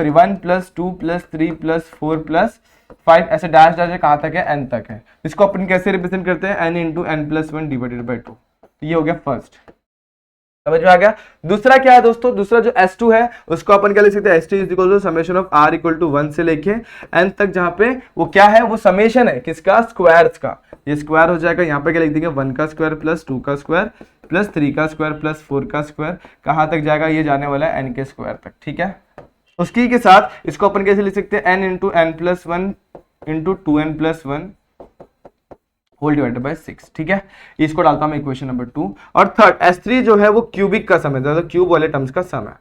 + 2 + 3 + 4 + 5, ऐसे डैश डैश कहां तक है, n तक है। इसको अपन कैसे रिप्रेजेंट करते हैं, n × n+1 / 2। तो ये हो गया फर्स्ट, समझ में आ गया। दूसरा क्या है दोस्तों, दूसरा जो s2 है उसको अपन क्या लिख सकते हैं, s2 = समेशन ऑफ r = 1 से लेके n तक, जहां पे वो क्या है, वो समेशन है किसका, स्क्वायर्स का। ये स्क्वायर हो जाएगा, यहाँ पे क्या लिख देंगे, 1 का स्क्वायर + 2 का स्क्वायर + 3 का स्क्वायर + 4 का स्क्वायर, कहां तक जाएगा, ये जाने वाला है n के स्क्वायर तक। ठीक है, उसकी के साथ इसको अपन कैसे लिख सकते हैं, n × n+1 × 2n+1 whole divided by 6। ठीक है, इसको डालता हूं इक्वेशन नंबर 2। और थर्ड s3 जो है वो क्यूबिक का सम है, तो क्यूब वाले टर्म्स का सम है।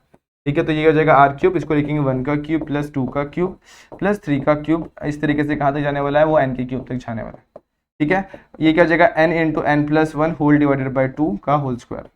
ठीक है, तो ये हो जाएगा r3, इसको लिखेंगे 1 का क्यूब + 2 का क्यूब + 3 का क्यूब, इस तरीके से कहां तक जाने वाला है, वो n के क्यूब तक जाने वाला है। ठीक है, ये क्या हो जाएगा, n × n+1 whole divided by 2 का होल स्क्वायर।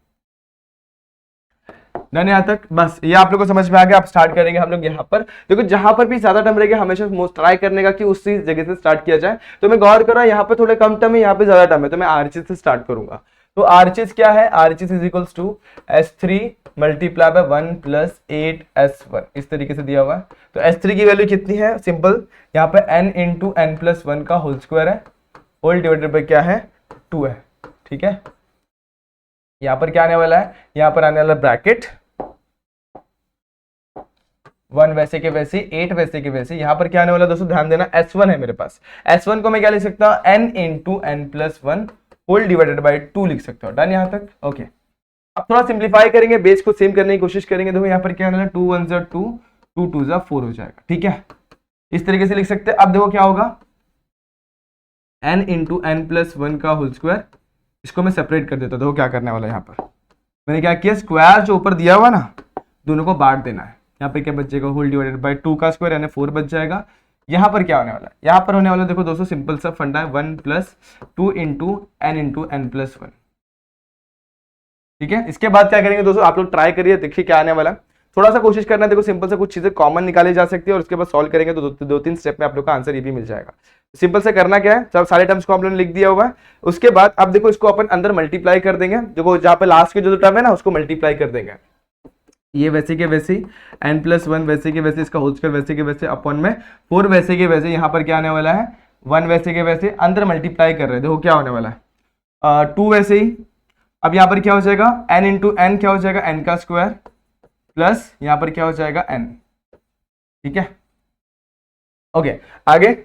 डन यहाँ तक। बस ये आप लोगों को समझ में आ गया। आप स्टार्ट करेंगे हम लोग यहाँ पर, देखो जहां पर भी ज्यादा टर्म रहेगा हमेशा ट्राई करने का कि उसी जगह से स्टार्ट किया जाए। तो मैं गौर कर रहा हूँ यहाँ पे थोड़े कम टर्म है, यहाँ पे ज्यादा टर्म है, तो मैं RHS से स्टार्ट करूंगा। तो RHS क्या है, RHS is equals to S3 multiply by 1 plus 8S1, इस तरीके से दिया हुआ है। तो S3 की वैल्यू कितनी है, सिंपल, यहाँ पे n इंटू एन प्लस 1 का होल स्क्वायर है, होल डिवाइडेड बाय क्या है, 2 है। ठीक है, यहाँ पर क्या आने वाला है, यहाँ पर आने वाला ब्रैकेट 1 वैसे के वैसे, 8 वैसे के वैसे। यहाँ पर क्या आने वाला दोस्तों, ध्यान देना, S1 है मेरे पास, S1 को मैं क्या लिख सकता हूँ, n into N plus 1 whole divided by 2 लिख सकता हूँ। डन यहाँ तक, ओके। अब थोड़ा सिंप्लीफाई करेंगे, बेस को सेम करने की कोशिश करेंगे। देखो यहाँ पर क्या आने वाला, 2 1 जा 2, 2 2 जा 4 हो जाएगा। ठीक है, इस तरीके से लिख सकते हैं। अब देखो क्या होगा, n इंटू एन प्लस 1 का होल स्क्वायर, इसको मैं सेपरेट कर देता हूँ। देखो क्या करने वाला है, यहाँ पर मैंने क्या किया, स्क्वायर जो ऊपर दिया हुआ ना, दोनों को बांट देना है। यहाँ पे क्या बच जाएगा, होल डिवाइडेड बाय 2 का स्क्वायर यानी 4 बच जाएगा। यहाँ पर क्या होने वाला है, यहाँ पर होने वाला देखो दोस्तों, सिंपल सा फंडा है, 1 प्लस 2 इंटू एन प्लस 1। ठीक है, इसके बाद क्या करेंगे दोस्तों, आप लोग ट्राई करिए, देखिए क्या आने वाला है। थोड़ा सा कोशिश करना है, देखो सिंपल से कुछ चीजें कॉमन निकाली जा सकती है और उसके बाद सॉल्व करेंगे तो दो तीन स्टेप में आप लोग का आंसर ये भी मिल जाएगा। सिंपल से करना क्या है, सब सारे टर्म्स को हम लोगों ने लिख दिया हुआ है। उसके बाद अब देखो इसको अपन अंदर मल्टीप्लाई कर देंगे। देखो जहां पे लास्ट के जो टर्म है ना, उसको मल्टीप्लाई कर देंगे, ये वैसे के वैसे, n प्लस 1 वैसे के वैसे, इसका होल स्क्वायर वैसे के वैसे, अपॉन में 4 वैसे के वैसे। यहाँ पर क्या आने वाला है, 1 वैसे के वैसे, अंदर मल्टीप्लाई कर रहे हैं। देखो क्या होने वाला है, 2 वैसे ही। अब यहाँ पर क्या हो जाएगा, n इंटू एन क्या हो जाएगा, n का स्क्वायर प्लस यहाँ पर क्या हो जाएगा, n। ठीक है, ओके। आगे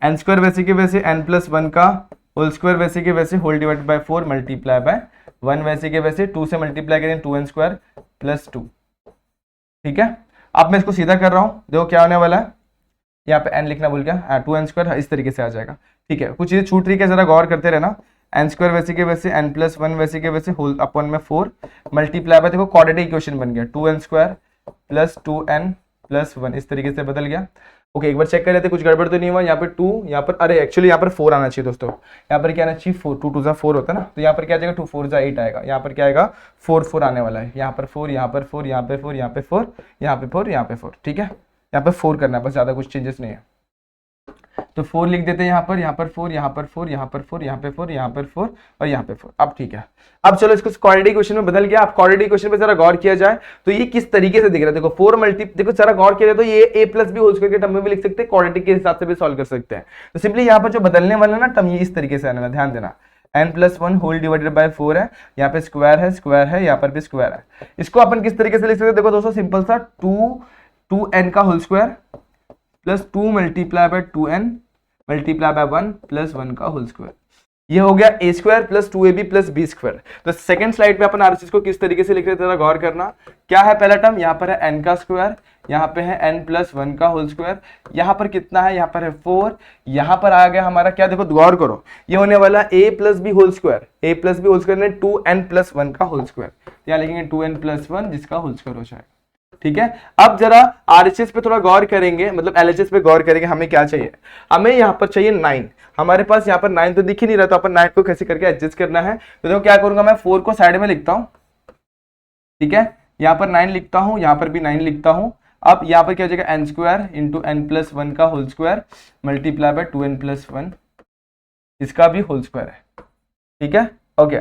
n स्क्वायर वैसे के वैसे, n प्लस 1 का होल स्क्वायर वैसे के वैसे, whole divide by 4 multiply by 1 वैसे के वैसे, 2 से मल्टीप्लाई करें 2n स्क्वायर प्लस 2। ठीक है, अब मैं इसको सीधा कर रहा हूं, देखो क्या होने वाला है, यहाँ पे n लिखना भूल गया, 2n स्क्वायर इस तरीके से आ जाएगा। ठीक है, कुछ चीजें छूट रही है, जरा गौर करते रहना। n स्क्वायर वैसे के वैसे, n प्लस 1 वैसे के वैसे, होल अपॉन में 4 मल्टीप्लाई बाय, देखो क्वाड्रेटिक इक्वेशन बन गया, 2n square plus 2n plus 1, इस तरीके से बदल गया। ओके, एक बार चेक कर लेते कुछ गड़बड़ तो नहीं हुआ। यहाँ पे 2, यहाँ पर अरे एक्चुअली यहाँ पर 4 आना चाहिए दोस्तों। यहाँ पर क्या आना चाहिए, 4, 2 2 4 होता है ना, तो यहाँ पर क्या आ जाएगा, 2 4 8 आएगा। यहाँ पर क्या आएगा, 4 4 आने वाला है। यहाँ पर 4, यहाँ पर 4, यहाँ पे 4, यहाँ पे 4, यहाँ पे 4, यहाँ पे 4। ठीक है, यहाँ पे 4 करना है बस, ज्यादा कुछ चेंजेस नहीं है। तो 4 लिख देते हैं यहाँ पर 4, यहाँ पर 4, यहाँ पर 4, यहाँ पे 4, यहाँ पर 4 और यहाँ पे 4। अब ठीक है, अब चलो इसको क्वाड्रेटिक इक्वेशन में बदल गया। अब क्वाड्रेटिक इक्वेशन पे जरा गौर किया जाए तो ये किस तरीके से दिख रहा है। देखो 4 मल्टी, देखो जरा गौर किया जाए तो ये a plus B whole square के टर्म में भी लिख सकते हैं, क्वाड्रेटिक के हिसाब से भी सॉल्व कर सकते हैं। तो सिंपली यहाँ पर जो बदलने वाला ना टर्म, ये इस तरीके से आने वाला, ध्यान देना, n plus 1 whole divided by 4 है, यहाँ पे स्क्वायर है, यहाँ पर भी स्क्वायर है। इसको अपन किस तरीके से लिख सकते हैं, देखो दोस्तों सिंपल सा 2n का whole square plus 2 multiply by 2n multiply by 1 plus 1 का होल स्क्वायर। ये हो गया a square plus 2ab plus b square. तो सेकंड स्लाइड पे अपन आरएचएस को किस तरीके से लिख रहे थे, जरा गौर करना। क्या है पहला टर्म, यहाँ पर है n का स्क्वायर, यहाँ पे है n प्लस 1 का होल स्क्वायर, यहाँ पर कितना है, यहाँ पर है 4, यहाँ पर आ गया हमारा क्या, देखो गौर करो, ये होने वाला a plus B whole square, a plus B whole square ने 2n प्लस 1 का होल स्क्वायर, यहाँ लिखेंगे 2n प्लस 1 जिसका होल स्क्वायर हो जाएगा। ठीक है, अब जरा आरएचएस पे थोड़ा गौर करेंगे, मतलब एलएचएस पे गौर करेंगे। हमें क्या चाहिए, हमें यहाँ पर चाहिए 9। हमारे पास यहाँ पर 9 तो दिख ही नहीं रहा, तो अपन 9 को कैसे करके एडजस्ट करना है। तो देखो क्या करूंगा, मैं 4 को साइड में लिखता हूँ। ठीक है, यहाँ पर 9 लिखता हूँ, यहाँ पर भी 9 लिखता हूँ। अब यहाँ पर क्या हो जाएगा, n square into N plus 1 का whole square multiply by 2n plus 1, इसका भी होल स्क्वायर है। ठीक है, ओके,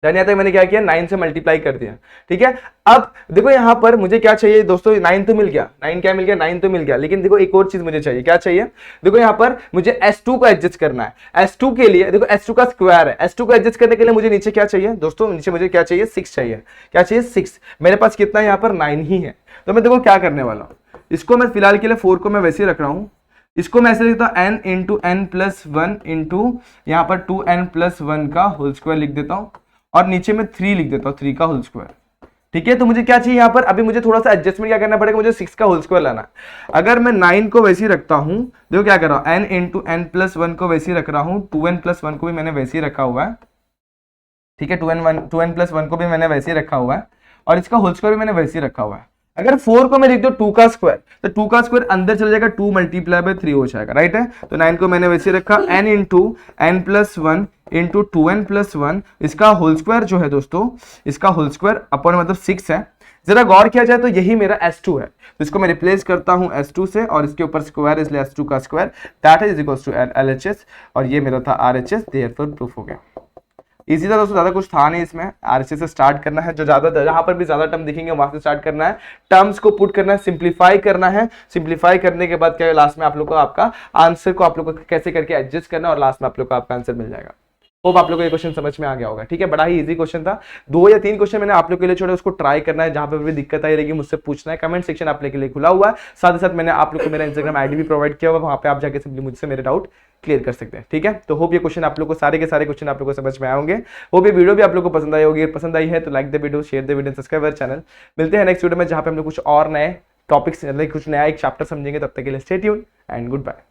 यहाँ तक मैंने क्या किया, 9 से मल्टीप्लाई कर दिया। ठीक है, अब देखो यहाँ पर मुझे क्या चाहिए दोस्तों, 9 तो मिल गया, 9 क्या मिल गया, 9 तो मिल गया, लेकिन देखो एक और चीज मुझे चाहिए। क्या चाहिए, देखो यहाँ पर मुझे S2 को एडजस्ट करना है। S2 के लिए देखो S2 का स्क्वायर है, S2 को एडजस्ट करने के लिए मुझे नीचे क्या चाहिए दोस्तों, नीचे मुझे क्या चाहिए, 6 चाहिए। क्या चाहिए, 6। मेरे पास कितना है, यहाँ पर 9 ही है। तो मैं देखो क्या करने वाला हूँ, इसको मैं फिलहाल के लिए 4 को मैं वैसे ही रख रहा हूँ, इसको मैं ऐसे लिखता हूँ n into N plus 1 into यहाँ पर 2n प्लस 1 का होल स्क्वायर लिख देता हूँ, और नीचे में 3 लिख देता हूँ, 3 का होल स्क्वायर। ठीक है, तो मुझे क्या चाहिए यहाँ पर, अभी मुझे थोड़ा सा एडजस्टमेंट क्या करना पड़ेगा, मुझे 6 का होल स्क्वायर लाना है। अगर मैं 9 को वैसे ही रखता हूँ, देखो क्या कर रहा हूँ, n इंटू एन प्लस 1 को वैसे ही रख रहा हूँ, 2n प्लस 1 को भी मैंने वैसे ही रखा हुआ है। ठीक है, 2n प्लस 1 को भी मैंने वैसे ही रखा हुआ है, और इसका होल स्क्वायर भी मैंने वैसे ही रखा हुआ है। अगर 4 को मैं लिख दूं 2 का स्क्वायर, तो 2 का स्क्वायर अंदर चला जाएगा, 2 मल्टीप्लाई बाय 3 हो जाएगा, राइट है। तो 9 को मैंने वैसे रखा, n into N plus 1 into 2n plus 1, इसका होल स्क्वायर जो है दोस्तों, इसका होल स्क्वायर अपॉन मतलब 6 है। जरा गौर किया जाए तो यही मेरा S2 है, तो इसको मैं रिप्लेस करता हूं S2 से, और इसके ऊपर स्क्वायर, इसलिए S2 का square that is equals to LHS, और ये मेरा था RHS, देयरफॉर प्रूफ हो गया। इजी था दोस्तों, ज्यादा कुछ था नहीं इसमें। आरएसए से स्टार्ट करना है, जो ज्यादा जहां पर भी ज्यादा टर्म दिखेंगे वहां से स्टार्ट करना है, टर्म्स को पुट करना है, सिंप्लीफाई करना है। सिंप्लीफाई करने के बाद क्या है, लास्ट में आप लोग को आपका आंसर को आप लोग को कैसे करके एडजस्ट करना है, और लास्ट में आप लोग को आपका आंसर मिल जाएगा। होप आप लोगों को ये क्वेश्चन समझ में आ गया होगा। ठीक है, बड़ा ही इजी क्वेश्चन था। 2 या 3 क्वेश्चन मैंने आप लोग के लिए छोड़े, उसको ट्राई करना है। जहां पे भी दिक्कत आई रहेगी मुझसे पूछना है। कमेंट सेक्शन आप लोग के लिए खुला हुआ है। साथ ही साथ मैंने आप लोग को मेरा इंस्टाग्राम आईडी भी प्रोवाइड किया हुआ है, वहां पे आप जाके सिंपली मुझसे मेरे डाउट क्लियर कर सकते हैं। ठीक है, तो होप ये क्वेश्चन आप लोग को सारे के सारे क्वेश्चन आप लोग को समझ में आए होंगे। होप ये वीडियो भी आप लोग को पसंद आई होगी। पसंद आई है तो like the video, share the video, subscribe our channel. मिलते हैं नेक्स्ट वीडियो में, जहां पे हम लोग कुछ और नए टॉपिक्स, कुछ नया एक चैप्टर समझेंगे। तब तक के लिए stay tune and good bye.